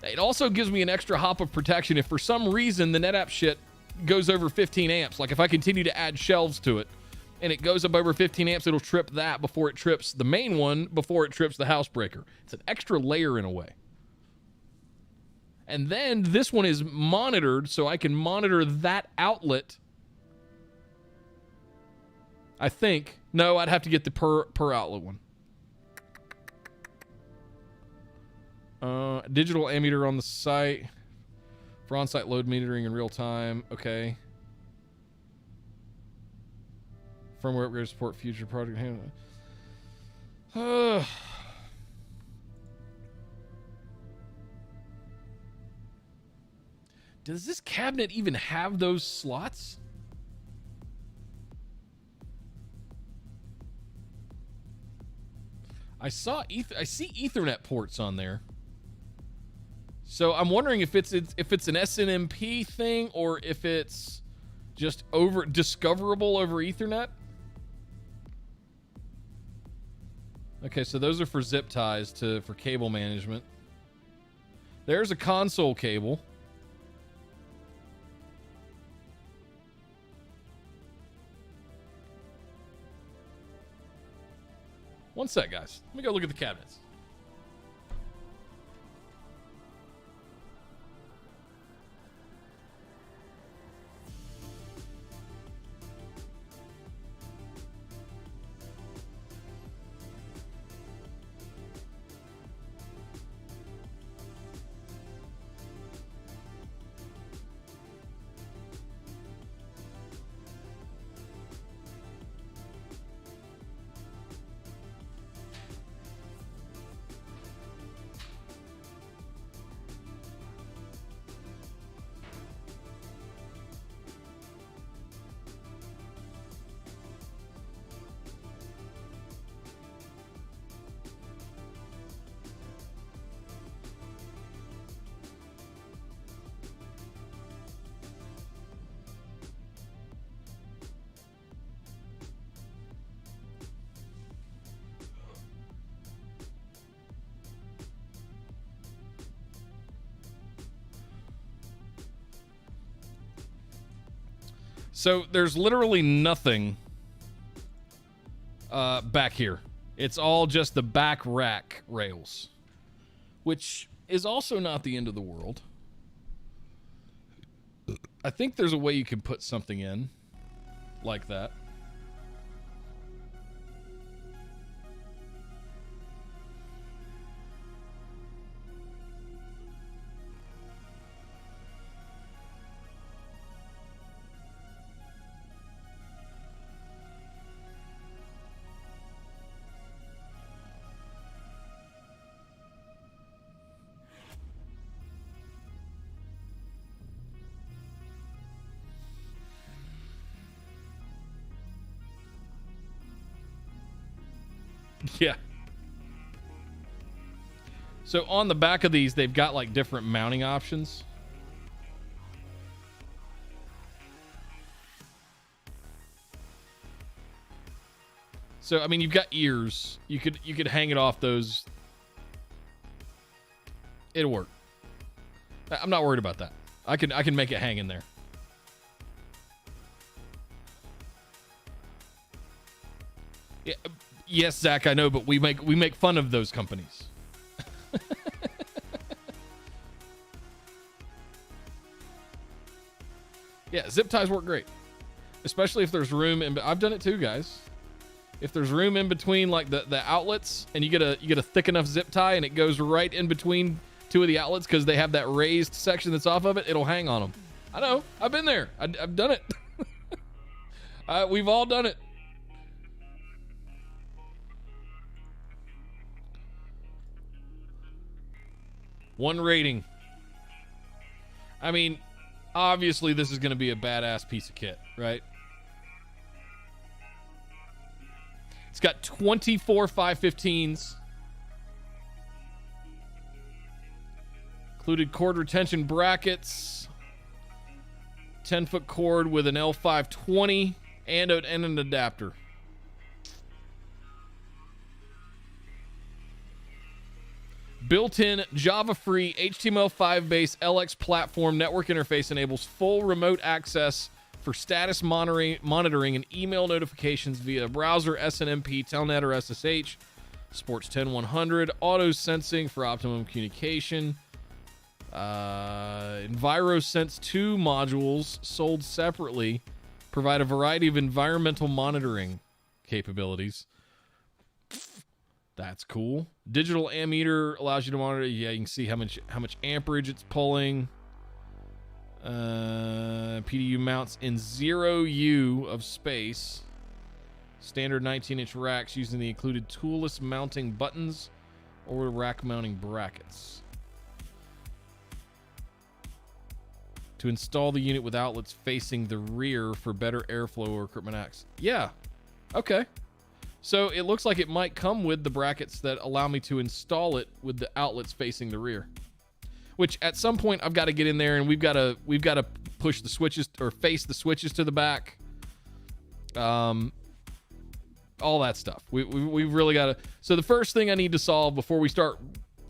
It also gives me an extra hop of protection if for some reason the NetApp shit goes over 15 amps. Like if I continue to add shelves to it and it goes up over 15 amps, it'll trip that before it trips the main one, before it trips the house breaker. It's an extra layer in a way. And then this one is monitored, so I can monitor that outlet. I think. No, I'd have to get the per outlet one. Digital ammeter on the site for on-site load metering in real time. Okay. Firmware upgrade support future project handling. Does this cabinet even have those slots? I see Ethernet ports on there. So I'm wondering if it's an SNMP thing or if it's just discoverable over Ethernet. Okay, so those are for zip ties for cable management. There's a console cable. One sec, guys. Let me go look at the cabinets. So there's literally nothing back here. It's all just the back rack rails, which is also not the end of the world. I think there's a way you can put something in like that. Yeah. So on the back of these, they've got like different mounting options. So I mean, you've got ears. You could hang it off those. It'll work. I'm not worried about that. I can make it hang in there. Yeah. Yes, Zach, I know, but we make fun of those companies. Yeah, zip ties work great, especially if there's room. I've done it too, guys. If there's room in between, like the outlets, and you get a thick enough zip tie, and it goes right in between two of the outlets because they have that raised section that's off of it, it'll hang on them. I know. I've been there. I've done it. We've all done it. One rating. I mean, obviously this is going to be a badass piece of kit, right? It's got 24 515s. Included cord retention brackets. 10-foot cord with an L520 and an adapter. Built-in Java-free HTML5 based LX platform network interface enables full remote access for status monitoring and email notifications via browser, SNMP, Telnet, or SSH. Supports 10100 auto sensing for optimum communication. EnviroSense 2 modules sold separately provide a variety of environmental monitoring capabilities. That's cool. Digital ammeter allows you to monitor. Yeah, you can see how much amperage it's pulling. PDU mounts in 0U of space. Standard 19-inch racks using the included toolless mounting buttons or rack mounting brackets. To install the unit with outlets facing the rear for better airflow or equipment access. Yeah. Okay. So it looks like it might come with the brackets that allow me to install it with the outlets facing the rear. Which at some point I've got to get in there and we've got to push the switches or face the switches to the back. All that stuff. We've really got to. So the first thing I need to solve before we start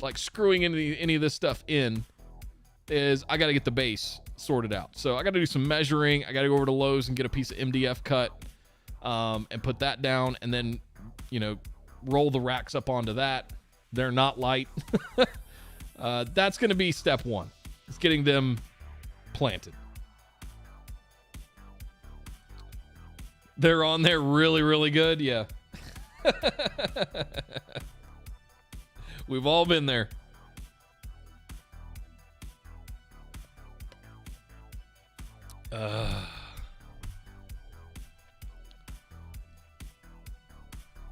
like screwing any of this stuff in is I got to get the base sorted out. So I got to do some measuring. I got to go over to Lowe's and get a piece of MDF cut and put that down, and then roll the racks up onto that. They're not light. That's going to be step one. It's getting them planted. They're on there really, really good. Yeah. We've all been there.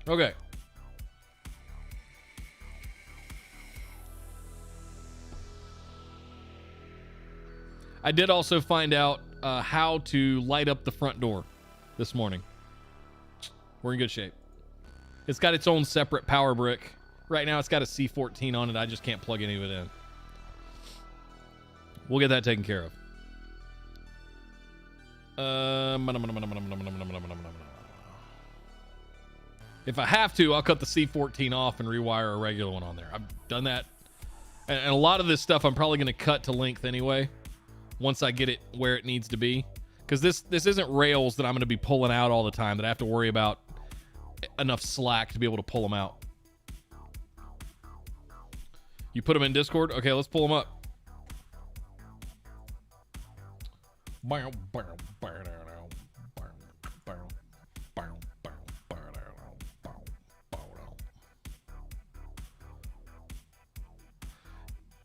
Okay. I did also find out how to light up the front door this morning. We're in good shape. It's got its own separate power brick. Right now it's got a C14 on it. I just can't plug any of it in. We'll get that taken care of. If I have to, I'll cut the C14 off and rewire a regular one on there. I've done that. And a lot of this stuff I'm probably going to cut to length anyway once I get it where it needs to be. Because this isn't rails that I'm going to be pulling out all the time that I have to worry about enough slack to be able to pull them out. You put them in Discord? Okay, let's pull them up.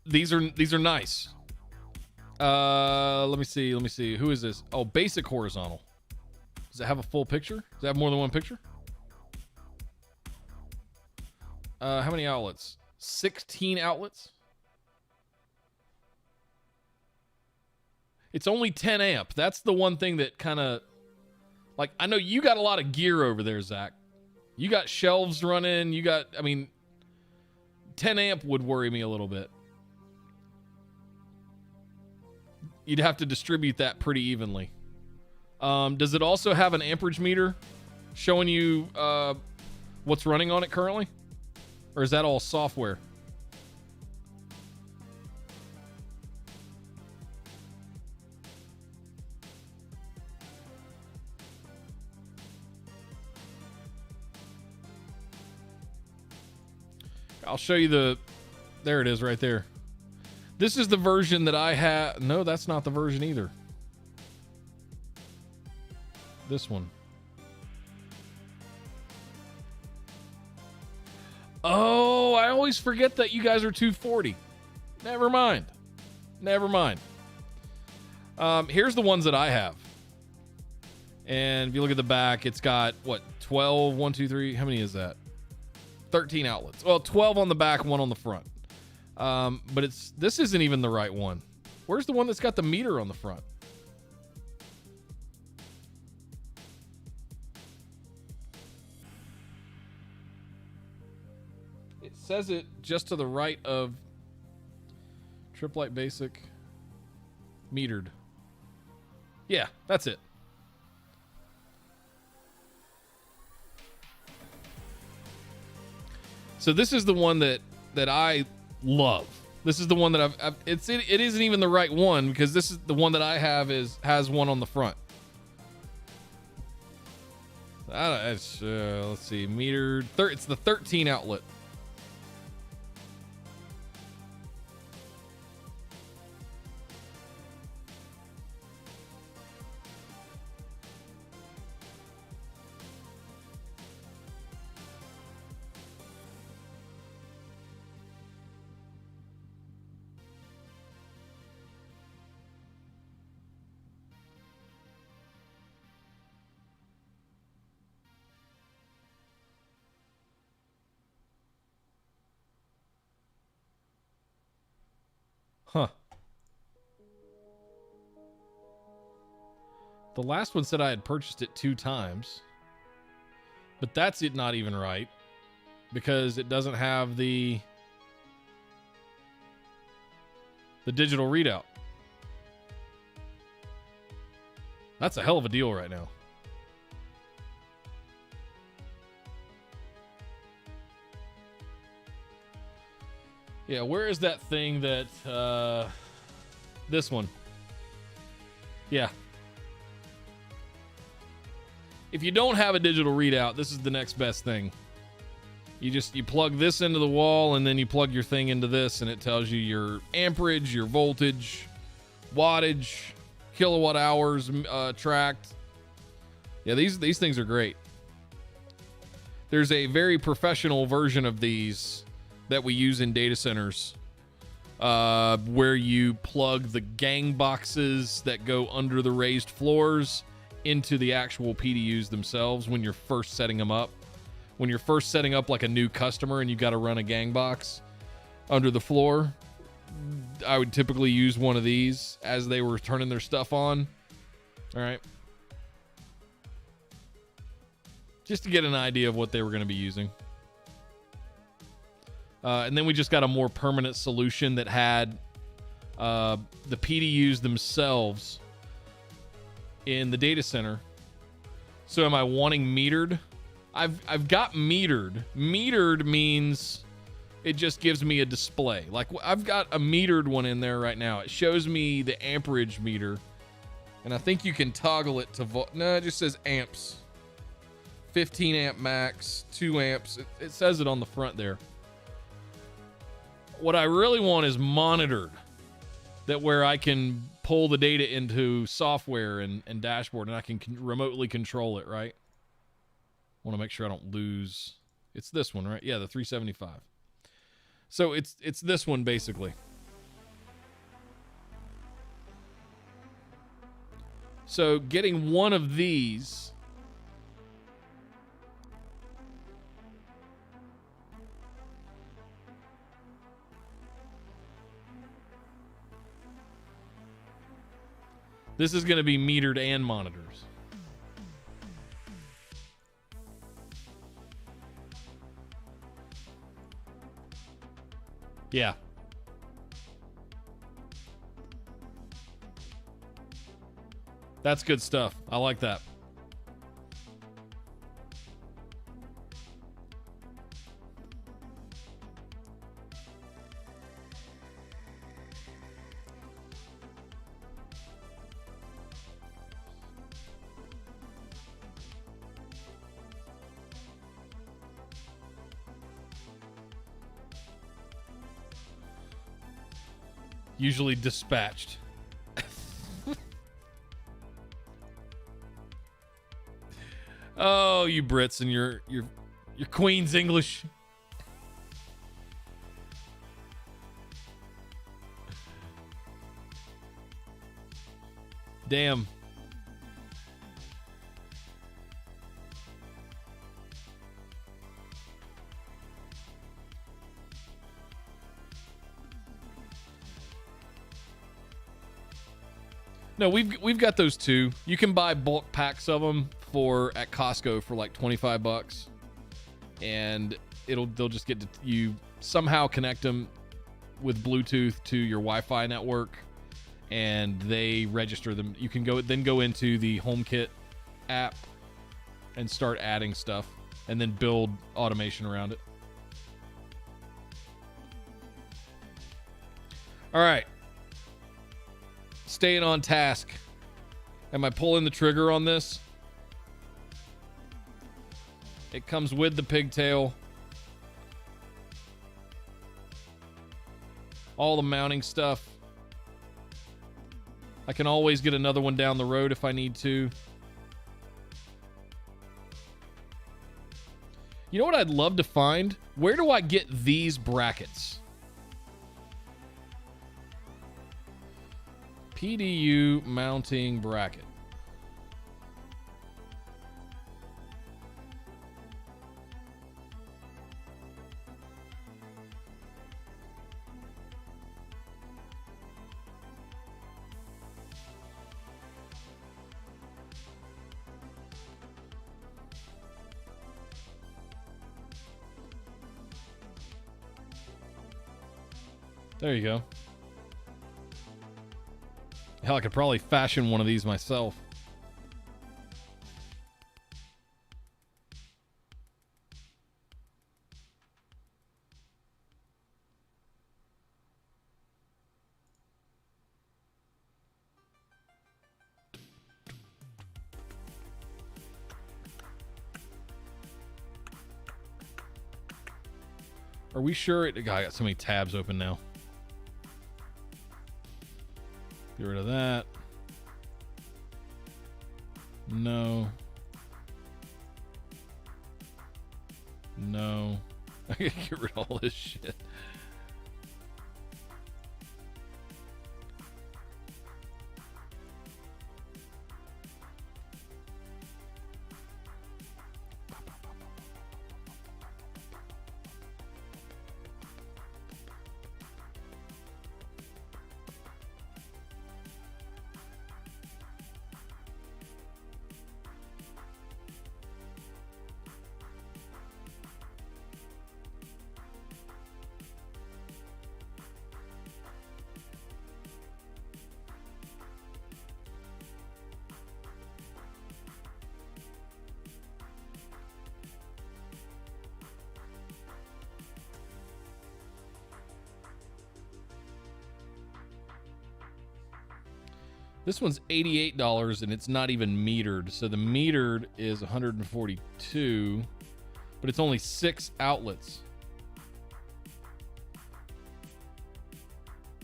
These are nice. Let me see. Who is this? Oh, basic horizontal. Does it have a full picture? Does it have more than one picture? How many outlets? 16 outlets. It's only 10 amp. That's the one thing that kind of, like, I know you got a lot of gear over there, Zach. You got shelves running. 10 amp would worry me a little bit. You'd have to distribute that pretty evenly. Does it also have an amperage meter showing you what's running on it currently? Or is that all software? I'll show you there it is right there. This is the version that I have. No, that's not the version either. This one. Oh, I always forget that you guys are 240. Never mind. Never mind. Here's the ones that I have. And if you look at the back, it's got, what, 12, 1, 2, 3, how many is that? 13 outlets. Well, 12 on the back, 1 on the front. But this isn't even the right one. Where's the one that's got the meter on the front? It says it just to the right of Trip Light Basic metered. Yeah, that's it. So this is the one that I love. This is the one that it isn't even the right one, because this is the one that I have has one on the front. Let's see, metered. It's the 13 outlet. Huh. The last one said I had purchased it 2 times. But that's it not even right. Because it doesn't have the digital readout. That's a hell of a deal right now. Yeah, where is that thing that, this one? Yeah. If you don't have a digital readout, this is the next best thing. You plug this into the wall, and then you plug your thing into this, and it tells you your amperage, your voltage, wattage, kilowatt hours tracked. Yeah, these things are great. There's a very professional version of these that we use in data centers, where you plug the gang boxes that go under the raised floors into the actual PDUs themselves when you're first setting them up. When you're first setting up like a new customer and you got to run a gang box under the floor, I would typically use one of these as they were turning their stuff on. All right. Just to get an idea of what they were going to be using. And then we just got a more permanent solution that had the PDUs themselves in the data center. So am I wanting metered? I've got metered. Metered means it just gives me a display. Like I've got a metered one in there right now. It shows me the amperage meter, and I think you can toggle it to no, it just says amps. 15 amp max, 2 amps. It says it on the front there. What I really want is monitored, that where I can pull the data into software and dashboard, and I can remotely control it, right? I want to make sure I don't lose. It's this one, right? Yeah, the 375. So it's this one basically. So getting one of these this is going to be metered and monitors. Yeah. That's good stuff. I like that. Usually dispatched. Oh, you Brits and your Queen's English. Damn. No, we've got those too. You can buy bulk packs of them at Costco for like $25, and they'll just get you somehow connect them with Bluetooth to your Wi-Fi network, and they register them. You can go into the HomeKit app and start adding stuff, and then build automation around it. All right. Staying on task. Am I pulling the trigger on this? It comes with the pigtail. All the mounting stuff. I can always get another one down the road if I need to. You know what I'd love to find? Where do I get these brackets? PDU mounting bracket. There you go. Hell, I could probably fashion one of these myself. Are we sure I got so many tabs open now. Get rid of that. No. No. I gotta get rid of all this shit. This one's $88 and it's not even metered. So the metered is 142, but it's only 6 outlets.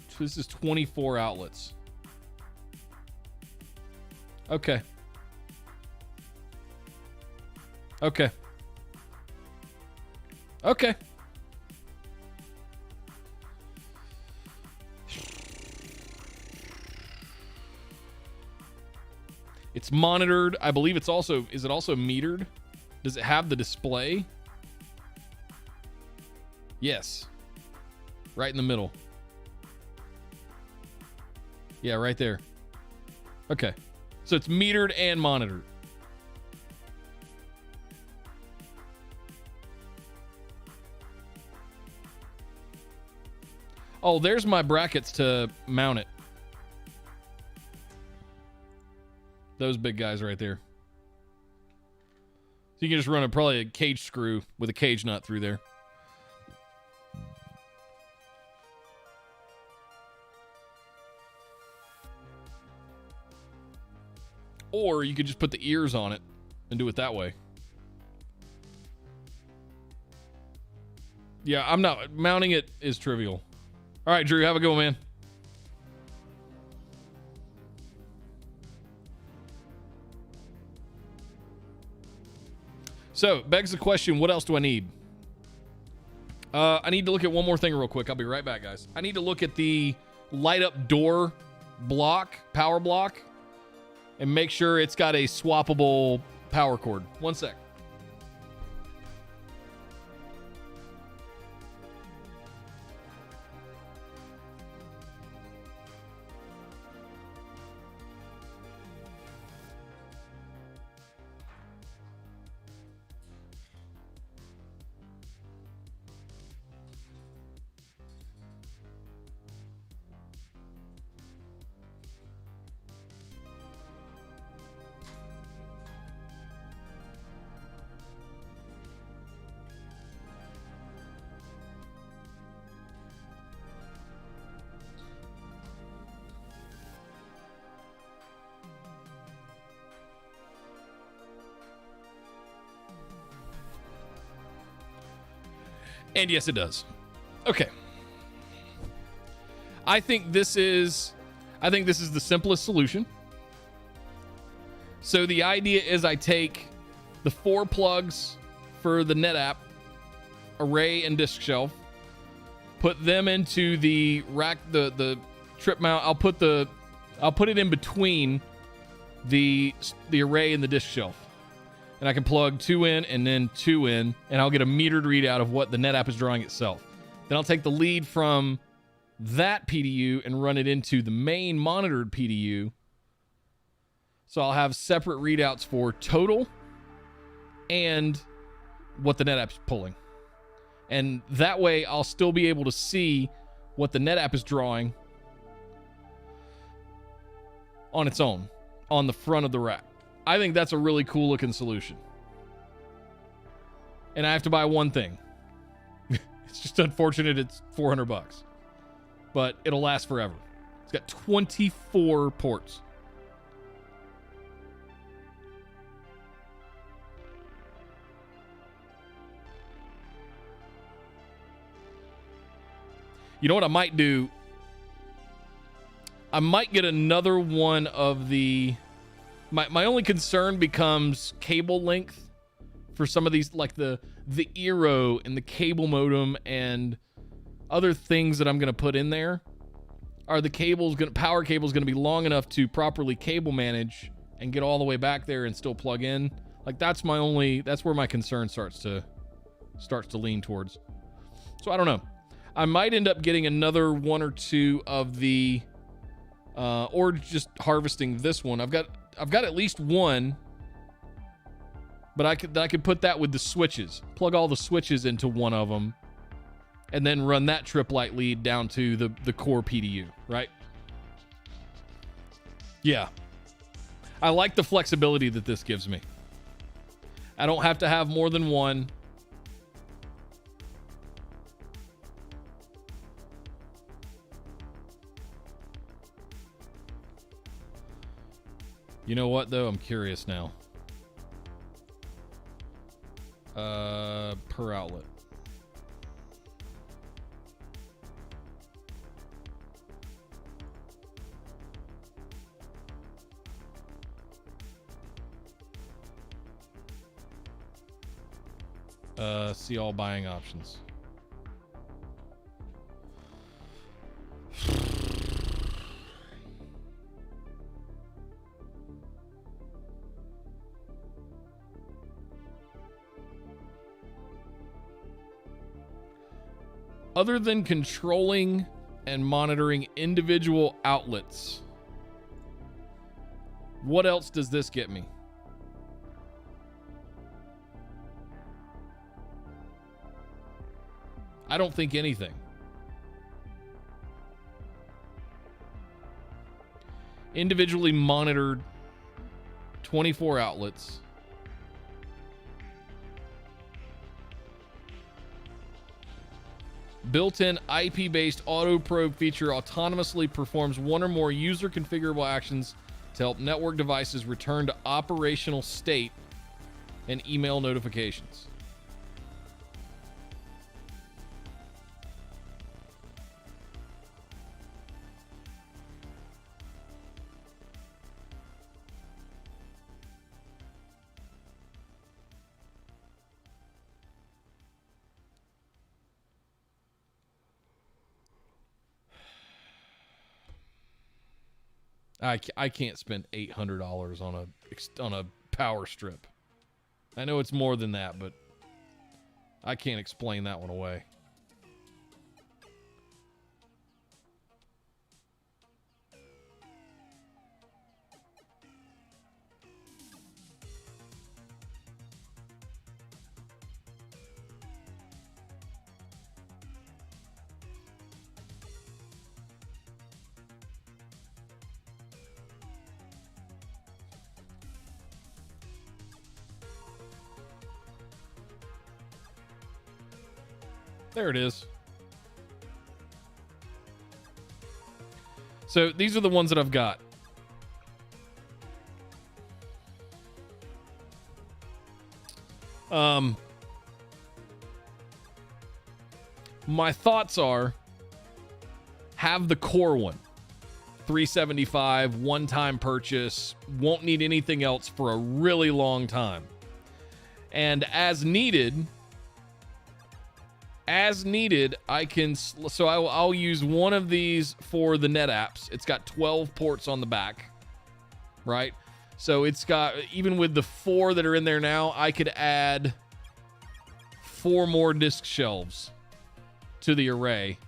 So this is 24 outlets. Okay. Okay. Okay. It's monitored. I believe it's also, is it also metered? Does it have the display? Yes. Right in the middle. Yeah, right there. Okay. So it's metered and monitored. Oh, there's my brackets to mount it. Those big guys right there. So you can just run probably a cage screw with a cage nut through there. Or you could just put the ears on it and do it that way. Yeah, I'm not mounting it is trivial. All right, Drew, have a good one, man. So, begs the question, what else do I need? I need to look at one more thing real quick. I'll be right back, guys. I need to look at the light up door block, power block. and make sure it's got a swappable power cord. One sec. And yes, it does. Okay. I think this is the simplest solution. So the idea is I take the 4 plugs for the NetApp array and disk shelf, put them into the rack, the trip mount. I'll put it in between the array and the disk shelf. And I can plug 2 in and then 2 in, and I'll get a metered readout of what the NetApp is drawing itself. Then I'll take the lead from that PDU and run it into the main monitored PDU. So I'll have separate readouts for total and what the NetApp's pulling. And that way I'll still be able to see what the NetApp is drawing on its own, on the front of the rack. I think that's a really cool looking solution. And I have to buy one thing. It's just unfortunate it's $400. But it'll last forever. It's got 24 ports. You know what I might do? I might get another one of the... My only concern becomes cable length for some of these, like the Eero and the cable modem and other things that I'm going to put in there. Are the power cables going to be long enough to properly cable manage and get all the way back there and still plug in? Like that's where my concern starts to lean towards. So I don't know. I might end up getting another 1 or 2 of the, or just harvesting this one. I've got at least one, but I could put that with the switches. Plug all the switches into one of them, and then run that trip light lead down to the core PDU, right? Yeah. I like the flexibility that this gives me. I don't have to have more than one. You know what, though? I'm curious now. Per outlet. See all buying options. Other than controlling and monitoring individual outlets, what else does this get me? I don't think anything. Individually monitored 24 outlets. Built-in IP-based auto probe feature autonomously performs one or more user configurable actions to help network devices return to operational state and email notifications. I can't spend $800 on a power strip. I know it's more than that, but I can't explain that one away. There it is. So these are the ones that I've got. My thoughts are, have the core one. $375, one-time purchase, won't need anything else for a really long time. And as needed, I can, so I'll use one of these for the NetApps. It's got 12 ports on the back, right? So it's got, even with the 4 that are in there now, I could add 4 more disk shelves to the array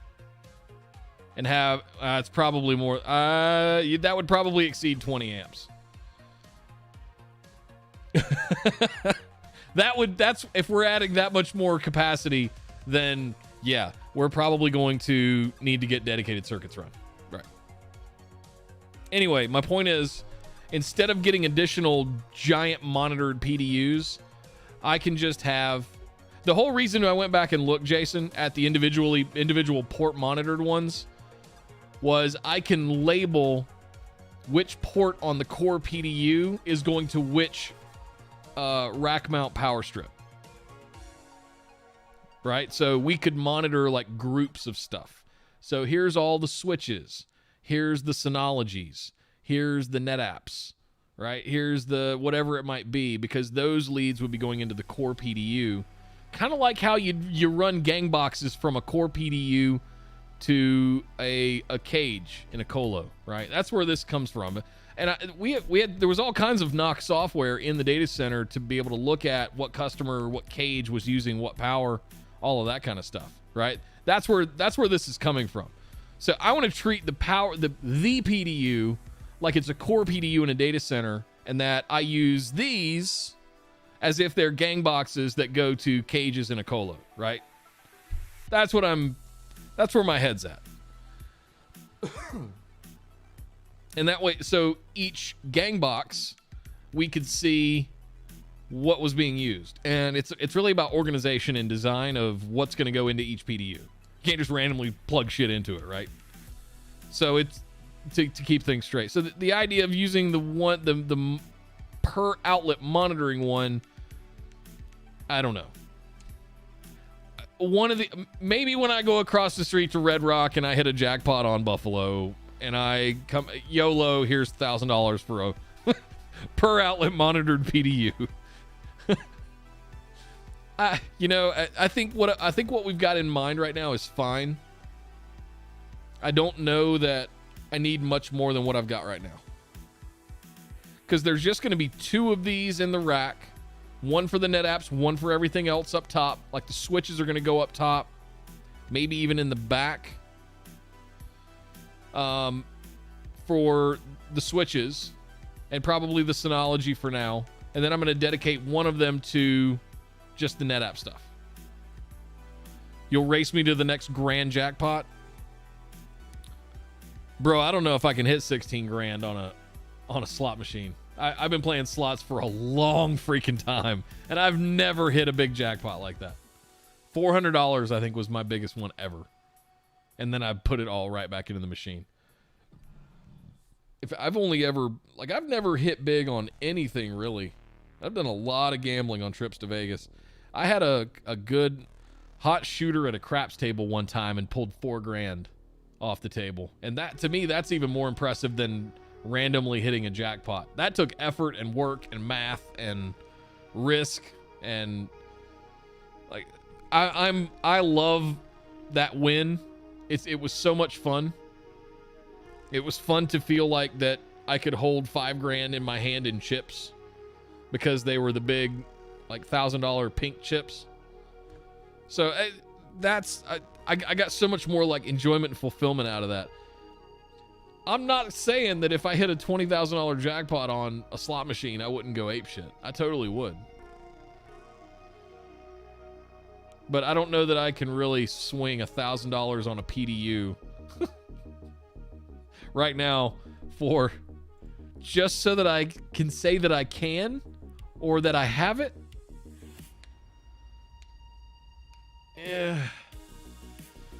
and have, it's probably more, that would probably exceed 20 amps. That's, if we're adding that much more capacity, then yeah, we're probably going to need to get dedicated circuits run. Right. Anyway, my point is, instead of getting additional giant monitored PDUs, I can just have, the whole reason I went back and looked, Jason, at the individual port monitored ones was I can label which port on the core PDU is going to which rack mount power strip. Right? So we could monitor like groups of stuff. So here's all the switches. Here's the Synologies. Here's the NetApps. Right? Here's the whatever it might be, because those leads would be going into the core PDU. Kind of like how you run gang boxes from a core PDU to a cage in a colo, right? That's where this comes from. And there was all kinds of knock software in the data center to be able to look at what customer, what cage was using what power, all of that kind of stuff, right? That's where this is coming from. So I want to treat the PDU like it's a core PDU in a data center, and that I use these as if they're gang boxes that go to cages in a colo, right? That's where my head's at. And that way, so each gang box, we could see what was being used. And it's really about organization and design of what's going to go into each PDU. You can't just randomly plug shit into it, right? So it's to keep things straight. So the idea of using the per outlet monitoring one, I don't know. Maybe when I go across the street to Red Rock and I hit a jackpot on Buffalo and I come YOLO, here's $1,000 for a per outlet monitored PDU. I think what we've got in mind right now is fine. I don't know that I need much more than what I've got right now, because there's just going to be 2 of these in the rack. One for the NetApps, one for everything else up top. Like the switches are going to go up top, maybe even in the back. For the switches, and probably the Synology for now. And then I'm going to dedicate one of them to just the NetApp stuff. You'll race me to the next grand jackpot? Bro, I don't know if I can hit 16 grand on a slot machine. I've been playing slots for a long freaking time, and I've never hit a big jackpot like that. $400, I think, was my biggest one ever. And then I put it all right back into the machine. I've never hit big on anything, really. I've done a lot of gambling on trips to Vegas. I had a good hot shooter at a craps table one time and pulled $4 grand off the table. And that, to me, that's even more impressive than randomly hitting a jackpot. That took effort and work and math and risk, and like I love that win. It was so much fun. It was fun to feel like that I could hold $5,000 in my hand in chips because they were the big, like $1,000 pink chips. So I got so much more like enjoyment and fulfillment out of that. I'm not saying that if I hit a $20,000 jackpot on a slot machine, I wouldn't go apeshit. I totally would. But I don't know that I can really swing $1,000 on a PDU right now for just so that I can say that I can or that I have it. Yeah.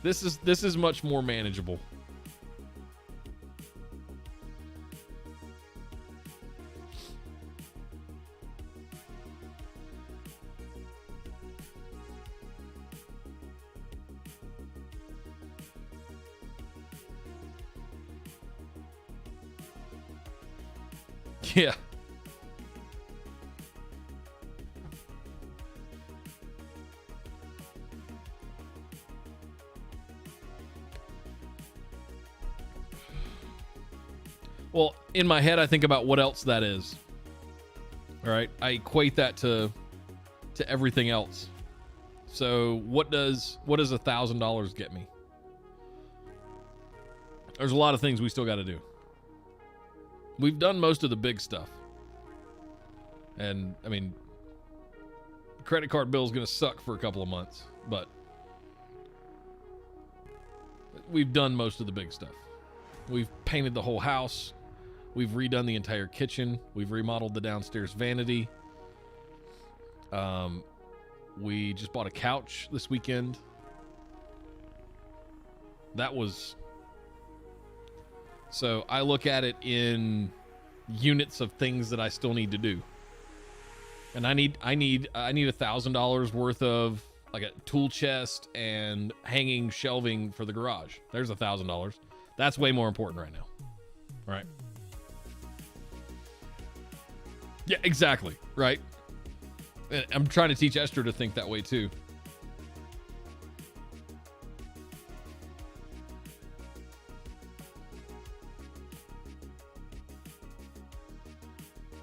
This is much more manageable. Yeah. Well, in my head, I think about what else that is. All right. I equate that to everything else. So what does $1,000 get me? There's a lot of things we still got to do. We've done most of the big stuff. And I mean, credit card bill is going to suck for a couple of months, but we've done most of the big stuff. We've painted the whole house. We've redone the entire kitchen. We've remodeled the downstairs vanity. We just bought a couch this weekend. That was... So I look at it in units of things that I still need to do. And I need $1,000 worth of like a tool chest and hanging shelving for the garage. There's $1,000. That's way more important right now. Right? Yeah, exactly. Right? And I'm trying to teach Esther to think that way too.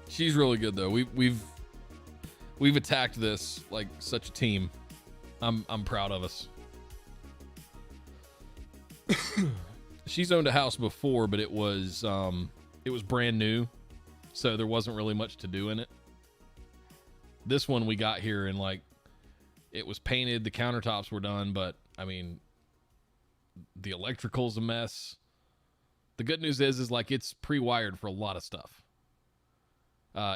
She's really good though. We've attacked this like such a team. I'm proud of us. She's owned a house before, but it was brand new, so there wasn't really much to do in it. This one we got here and like it was painted, the countertops were done, but I mean the electrical's a mess. The good news is like it's pre-wired for a lot of stuff.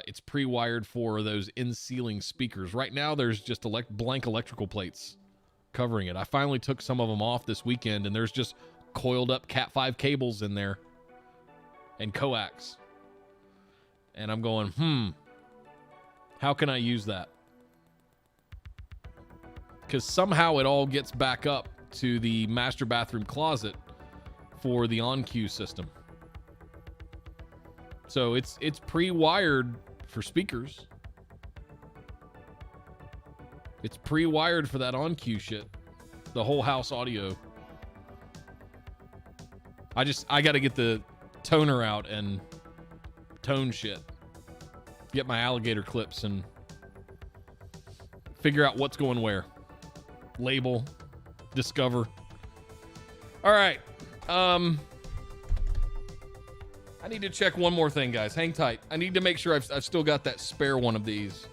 It's pre-wired for those in-ceiling speakers. Right now, there's just blank electrical plates covering it. I finally took some of them off this weekend, and there's just coiled up Cat 5 cables in there and coax. And I'm going, how can I use that? Because somehow it all gets back up to the master bathroom closet for the on-cue system. So it's pre-wired for speakers. It's pre-wired for that on-cue shit. The whole house audio. I got to get the toner out and tone shit. Get my alligator clips and figure out what's going where. Label, discover. All right. I need to check one more thing, guys. Hang tight. I need to make sure I've still got that spare one of these.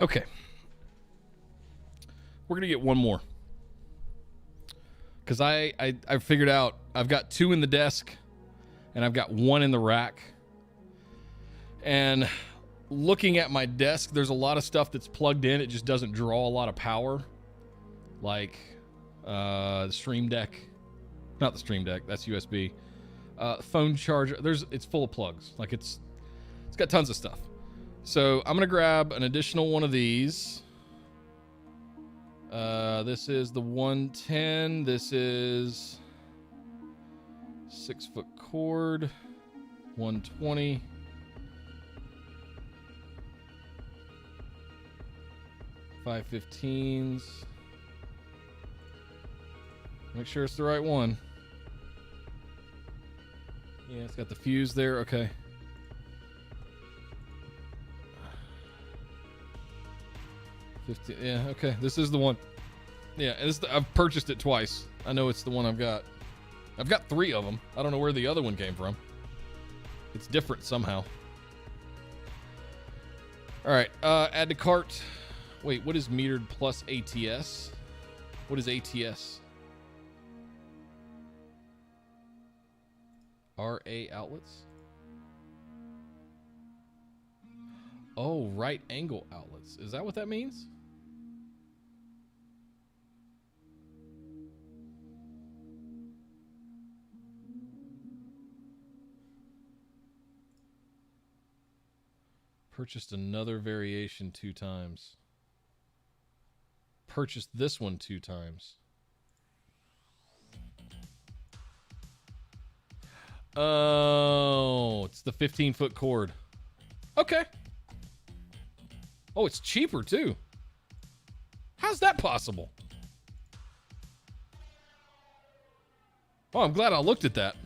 Okay. We're going to get one more. Because I figured out I've got 2 in the desk and I've got 1 in the rack. And looking at my desk, there's a lot of stuff that's plugged in. It just doesn't draw a lot of power. Like the Stream Deck. Not the Stream Deck, that's USB. Phone charger. It's full of plugs. Like it's got tons of stuff. So I'm gonna grab an additional one of these. This is the 110. This is 6-foot cord. 120. $515s. Make sure it's the right one. Yeah, it's got the fuse there. Okay. Yeah, okay. This is the one. Yeah, I've purchased it twice. I know it's the one I've got. I've got 3 of them. I don't know where the other one came from. It's different somehow. All right, add to cart. Wait, what is metered plus ATS? What is ATS? RA outlets? Oh, right angle outlets. Is that what that means? Purchased another variation 2 times. Purchased this one 2 times. Oh, it's the 15-foot cord. Okay. Oh, it's cheaper too. How's that possible? Oh, I'm glad I looked at that.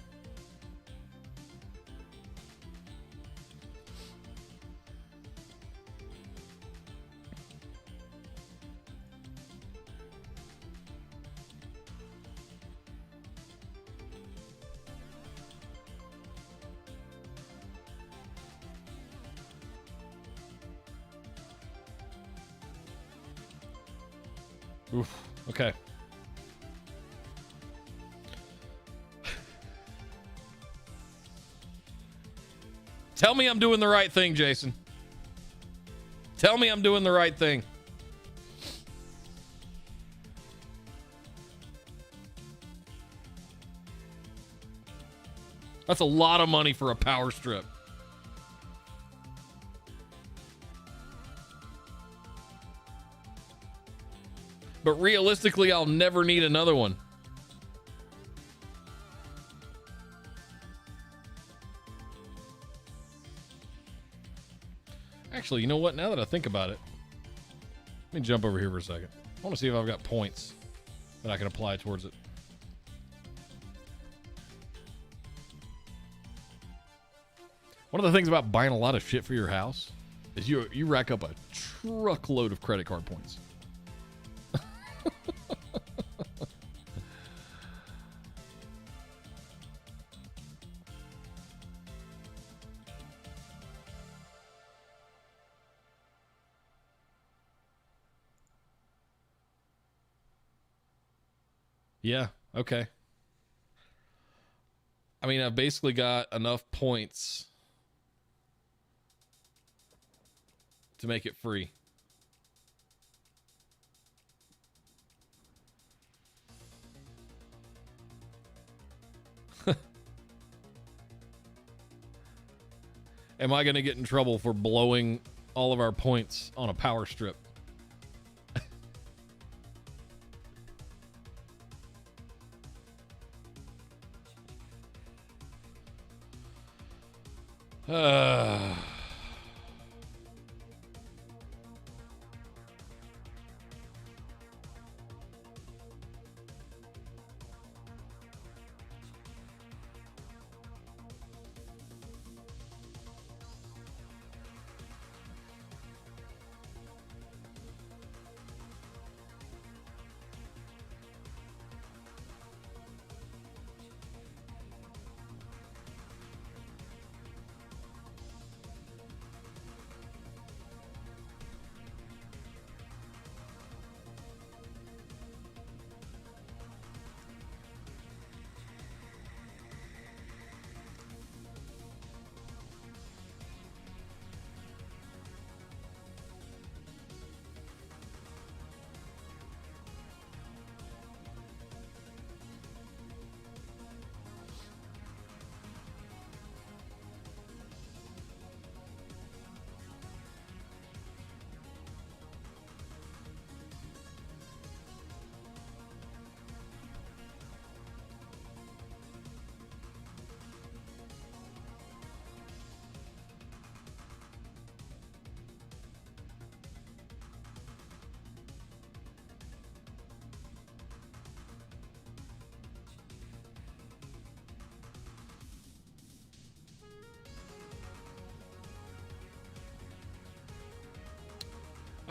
Oof. Okay. Tell me I'm doing the right thing, Jason. Tell me I'm doing the right thing. That's a lot of money for a power strip. But realistically, I'll never need another one. Actually, you know what? Now that I think about it, let me jump over here for a second. I want to see if I've got points that I can apply towards it. One of the things about buying a lot of shit for your house is you rack up a truckload of credit card points. Yeah, okay. I mean, I've basically got enough points to make it free. Am I going to get in trouble for blowing all of our points on a power strip?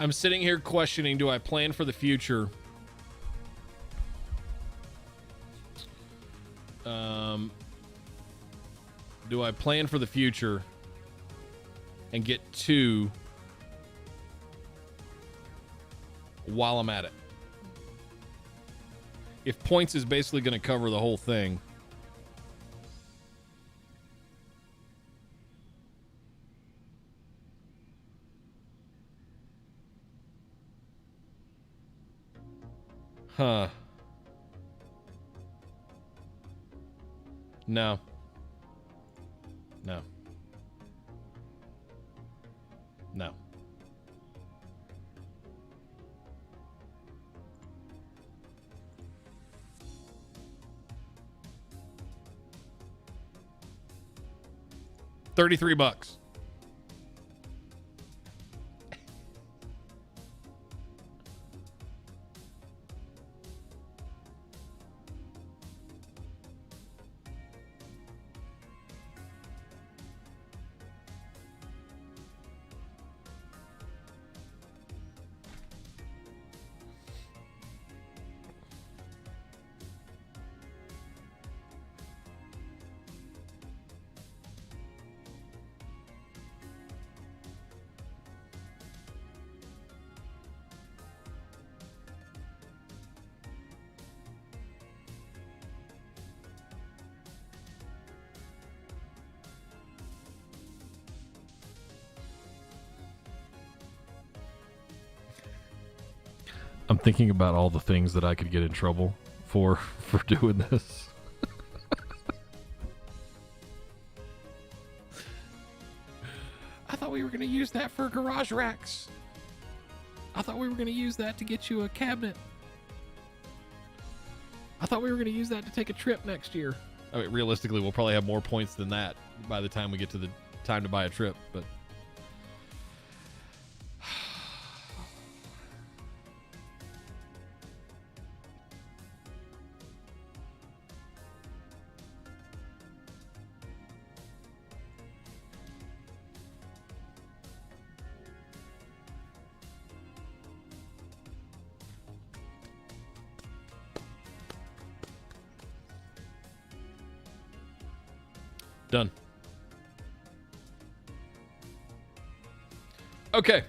I'm sitting here questioning, do I plan for the future? Do I plan for the future and get 2 while I'm at it? If points is basically going to cover the whole thing. Huh. No. No. No. $33. I'm thinking about all the things that I could get in trouble for doing this. I thought we were going to use that for garage racks. I thought we were going to use that to get you a cabinet. I thought we were going to use that to take a trip next year. I mean, realistically, we'll probably have more points than that by the time we get to the time to buy a trip, but... Done. Okay.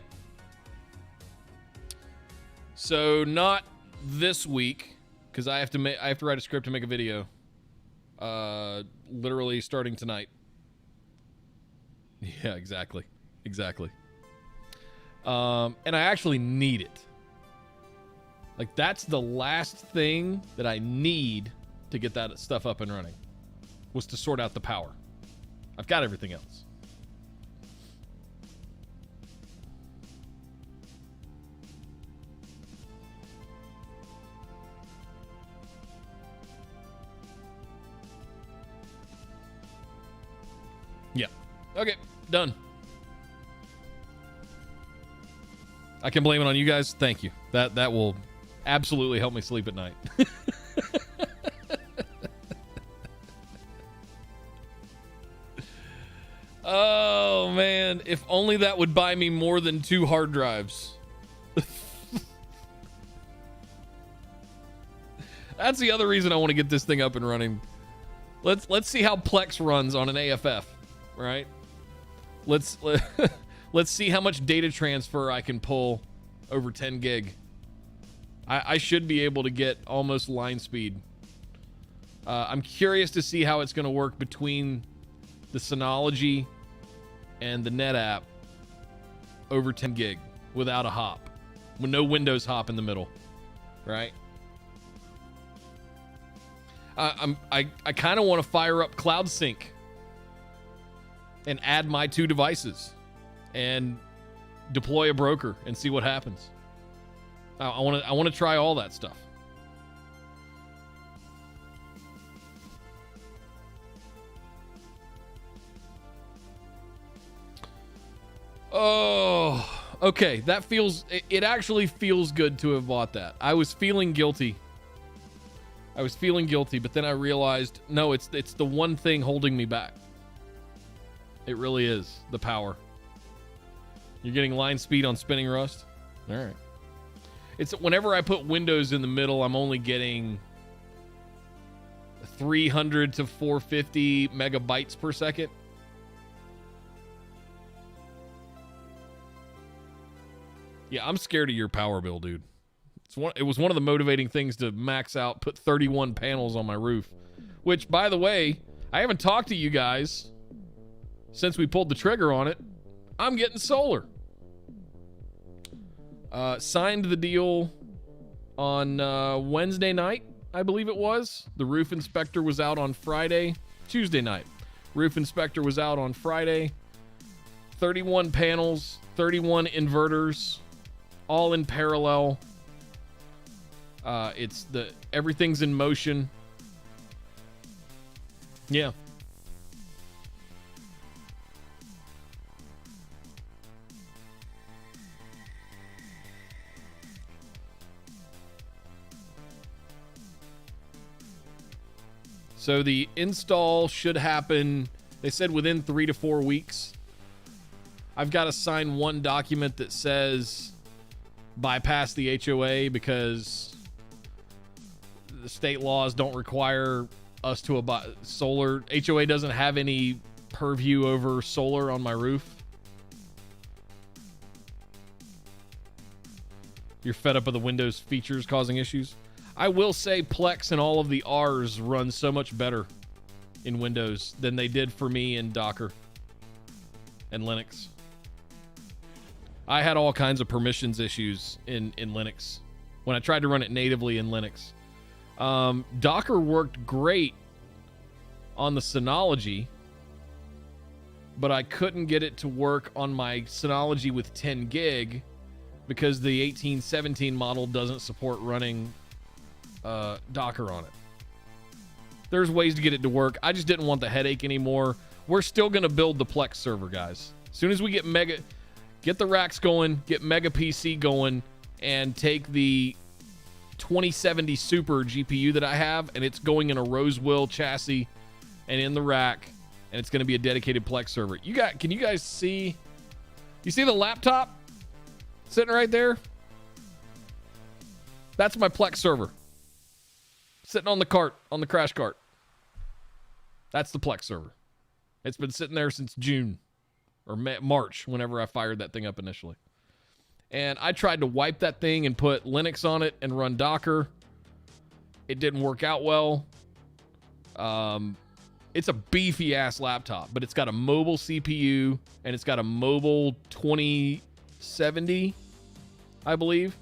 So not this week, because I have to write a script to make a video. Literally starting tonight. Yeah, exactly. Exactly. And I actually need it. Like, that's the last thing that I need to get that stuff up and running, was to sort out the power. I've got everything else. Yeah. Okay, done. I can blame it on you guys. Thank you. That will absolutely help me sleep at night. Oh, man. If only that would buy me more than 2 hard drives. That's the other reason I want to get this thing up and running. Let's see how Plex runs on an AFF, right? Let's see how much data transfer I can pull over 10 gig. I should be able to get almost line speed. I'm curious to see how it's going to work between the Synology and the NetApp over 10 gig without a hop, with no Windows hop in the middle, right? I kind of want to fire up Cloud Sync and add my 2 devices and deploy a broker and see what happens. I want to try all that stuff. Oh, okay. That feels, it actually feels good to have bought that. I was feeling guilty. But then I realized, no, it's the one thing holding me back. It really is the power. You're getting line speed on Spinning Rust? All right. It's whenever I put Windows in the middle, I'm only getting 300 to 450 megabytes per second. Yeah, I'm scared of your power bill, dude. It was one of the motivating things to max out, put 31 panels on my roof. Which, by the way, I haven't talked to you guys since we pulled the trigger on it. I'm getting solar. Signed the deal on Wednesday night, I believe it was. The roof inspector was out on Tuesday night. Roof inspector was out on Friday. 31 panels, 31 inverters, all in parallel. Everything's in motion. Yeah. So the install should happen, they said, within 3 to 4 weeks. I've got to sign one document that says bypass the HOA because the state laws don't require us to abide solar. HOA doesn't have any purview over solar on my roof. You're fed up with the Windows features causing issues? I will say Plex and all of the R's run so much better in Windows than they did for me in Docker and Linux. I had all kinds of permissions issues in Linux when I tried to run it natively in Linux. Docker worked great on the Synology, but I couldn't get it to work on my Synology with 10 gig because the 1817 model doesn't support running Docker on it. There's ways to get it to work. I just didn't want the headache anymore. We're still going to build the Plex server, guys. As soon as we get the racks going, get Mega PC going, and take the 2070 Super GPU that I have, and it's going in a Rosewell chassis and in the rack, and it's going to be a dedicated Plex server. Can you guys see? You see the laptop sitting right there? That's my Plex server. Sitting on the cart, on the crash cart. That's the Plex server. It's been sitting there since June or March, whenever I fired that thing up initially. And I tried to wipe that thing and put Linux on it and run Docker. It didn't work out well. It's a beefy ass laptop, but it's got a mobile CPU and it's got a mobile 2070, I believe.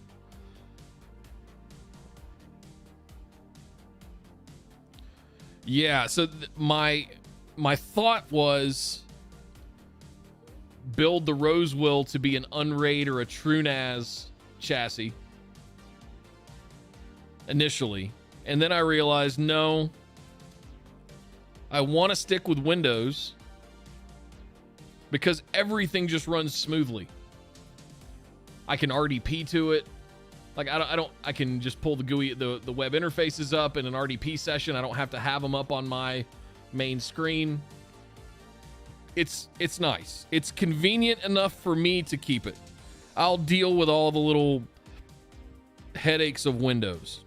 Yeah, so my thought was build the Rosewell to be an Unraid or a TrueNAS chassis initially. And then I realized, no, I want to stick with Windows because everything just runs smoothly. I can RDP to it. Like I can just pull the GUI, the web interfaces up in an RDP session. I don't have to have them up on my main screen. It's nice. It's convenient enough for me to keep it. I'll deal with all the little headaches of Windows.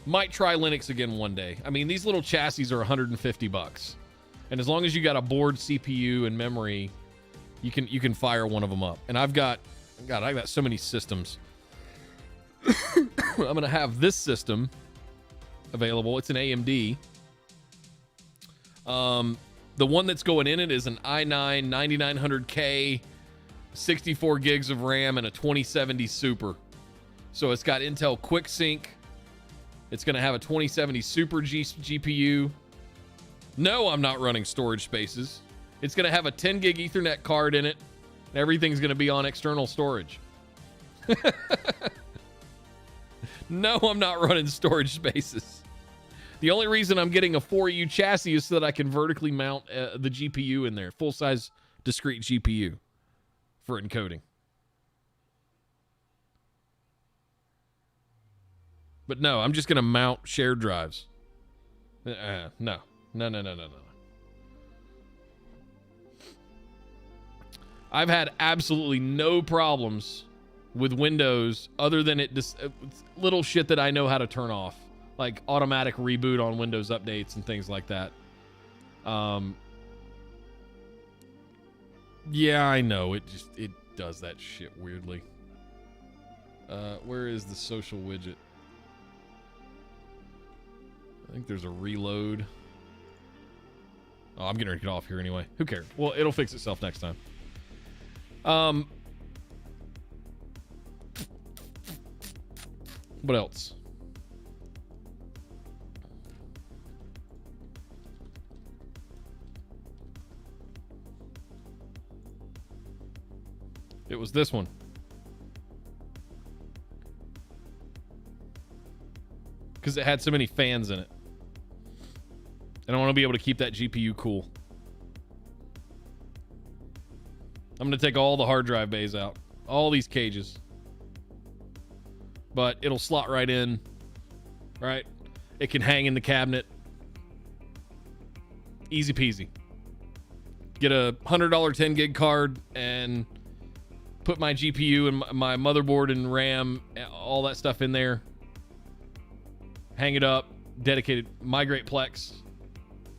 Might try Linux again one day. I mean, these little chassis are $150. And as long as you got a board, CPU, and memory, you can fire one of them up. And I've got so many systems. I'm gonna have this system available. It's an AMD. The one that's going in it is an i9 9900K, 64 gigs of RAM, and a 2070 Super. So it's got Intel QuickSync. It's gonna have a 2070 Super GPU. No, I'm not running storage spaces. It's going to have a 10 gig Ethernet card in it. And everything's going to be on external storage. No, I'm not running storage spaces. The only reason I'm getting a 4U chassis is so that I can vertically mount the GPU in there. Full-size discrete GPU for encoding. But no, I'm just going to mount shared drives. No. I've had absolutely no problems with Windows other than little shit that I know how to turn off, like automatic reboot on Windows updates and things like that. Yeah, I know. It does that shit weirdly. Where is the social widget? I think there's a reload. Oh, I'm getting ready to get off here anyway. Who cares? Well, it'll fix itself next time. What else? It was this one. Because it had so many fans in it. And I want to be able to keep that GPU cool. I'm going to take all the hard drive bays out. All these cages. But it'll slot right in. Right? It can hang in the cabinet. Easy peasy. Get a $100 10 gig card and put my GPU and my motherboard and RAM, all that stuff in there. Hang it up. Dedicated. Migrate Plex,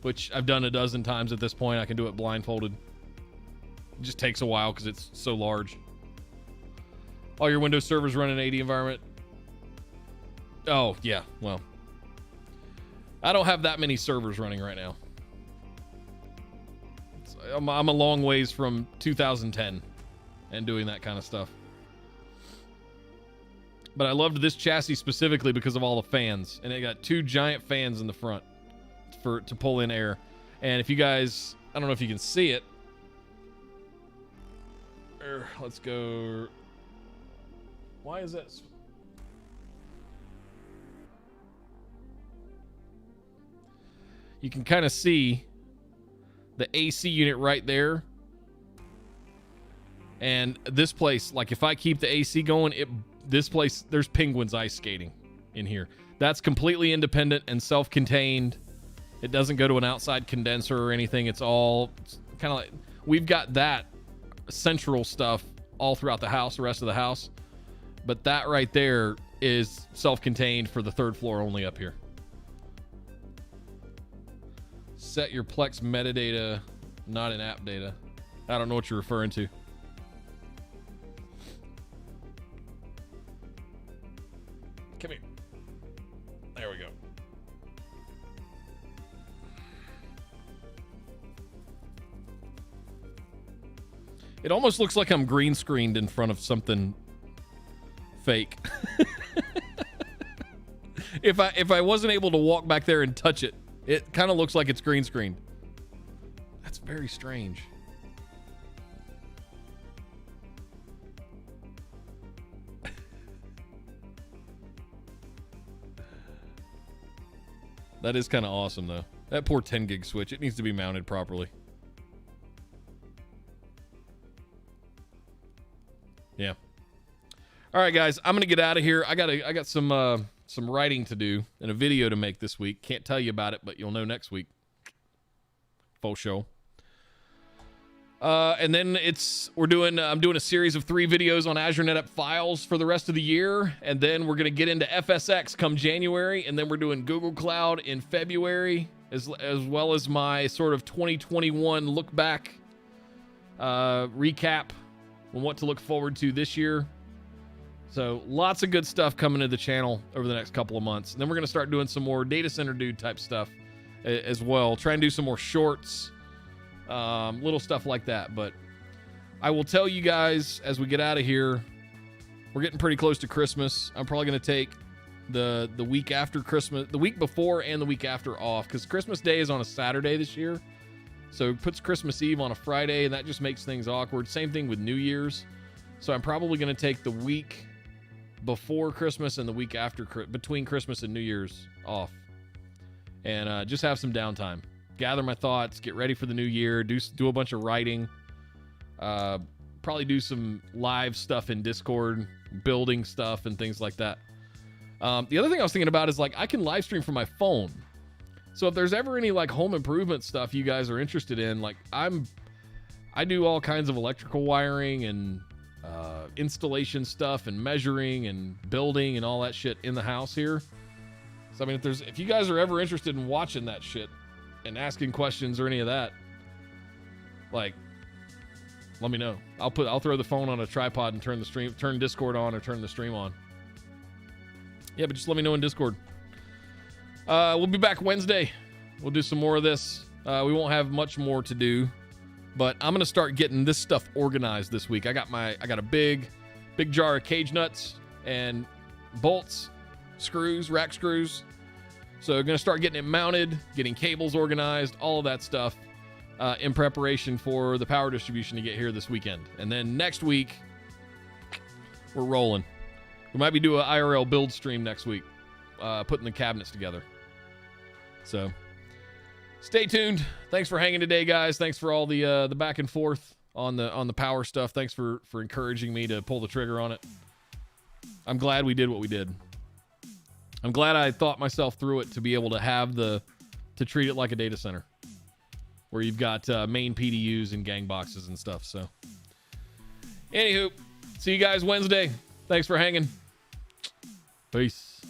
which I've done a dozen times at this point. I can do it blindfolded. It just takes a while because it's so large. All your Windows servers run in 80 environment. Oh, yeah. Well, I don't have that many servers running right now. I'm a long ways from 2010 and doing that kind of stuff. But I loved this chassis specifically because of all the fans. And it got 2 giant fans in the front to pull in air. And if you guys, I don't know if you can see it. Let's go. Why is that? You can kind of see the AC unit right there. And this place, like if I keep the AC going, this place, there's penguins ice skating in here. That's completely independent and self-contained. It doesn't go to an outside condenser or anything. It's all kind of like, we've got that central stuff all throughout the house, the rest of the house. But that right there is self-contained for the 3rd floor only up here. Set your Plex metadata, not in app data. I don't know what you're referring to. Come here. There we go. It almost looks like I'm green screened in front of something fake. If I wasn't able to walk back there and touch it, it kind of looks like it's green screened. That's very strange. That is kind of awesome, though. That poor 10 gig switch. It needs to be mounted properly. Yeah. All right, guys. I'm gonna get out of here. I got some writing to do and a video to make this week. Can't tell you about it, but you'll know next week. Full show. And then I'm doing a series of 3 videos on Azure NetApp Files for the rest of the year. And then we're going to get into FSX come January. And then we're doing Google Cloud in February, as well as my sort of 2021 look back, recap on what to look forward to this year. So lots of good stuff coming to the channel over the next couple of months. And then we're going to start doing some more data center dude type stuff as well. Try and do some more shorts. Little stuff like that. But I will tell you guys as we get out of here, we're getting pretty close to Christmas. I'm probably going to take the week after Christmas, the week before and the week after off, because Christmas Day is on a Saturday this year. So it puts Christmas Eve on a Friday, and that just makes things awkward. Same thing with New Year's. So I'm probably going to take the week before Christmas and the week after, between Christmas and New Year's off, and just have some downtime. Gather my thoughts, get ready for the new year, do a bunch of writing, probably do some live stuff in Discord, building stuff and things like that. The other thing I was thinking about is, like, I can live stream from my phone. So if there's ever any like home improvement stuff you guys are interested in, like I I do all kinds of electrical wiring and installation stuff and measuring and building and all that shit in the house here. So I mean, if you guys are ever interested in watching that shit and asking questions or any of that, like, let me know. I'll throw the phone on a tripod and turn Discord on or turn the stream on. Yeah, but just let me know in Discord. We'll be back Wednesday. We'll do some more of this. We won't have much more to do, but I'm gonna start getting this stuff organized this week. I got a big jar of cage nuts and bolts, screws, rack screws. So I'm gonna start getting it mounted, getting cables organized, all of that stuff, in preparation for the power distribution to get here this weekend. And then next week, we're rolling. We might be doing an IRL build stream next week, putting the cabinets together. So stay tuned. Thanks for hanging today, guys. Thanks for all the back and forth on the power stuff. Thanks for encouraging me to pull the trigger on it. I'm glad we did what we did. I'm glad I thought myself through it to be able to have to treat it like a data center where you've got main PDUs and gang boxes and stuff. So anywho, see you guys Wednesday. Thanks for hanging. Peace.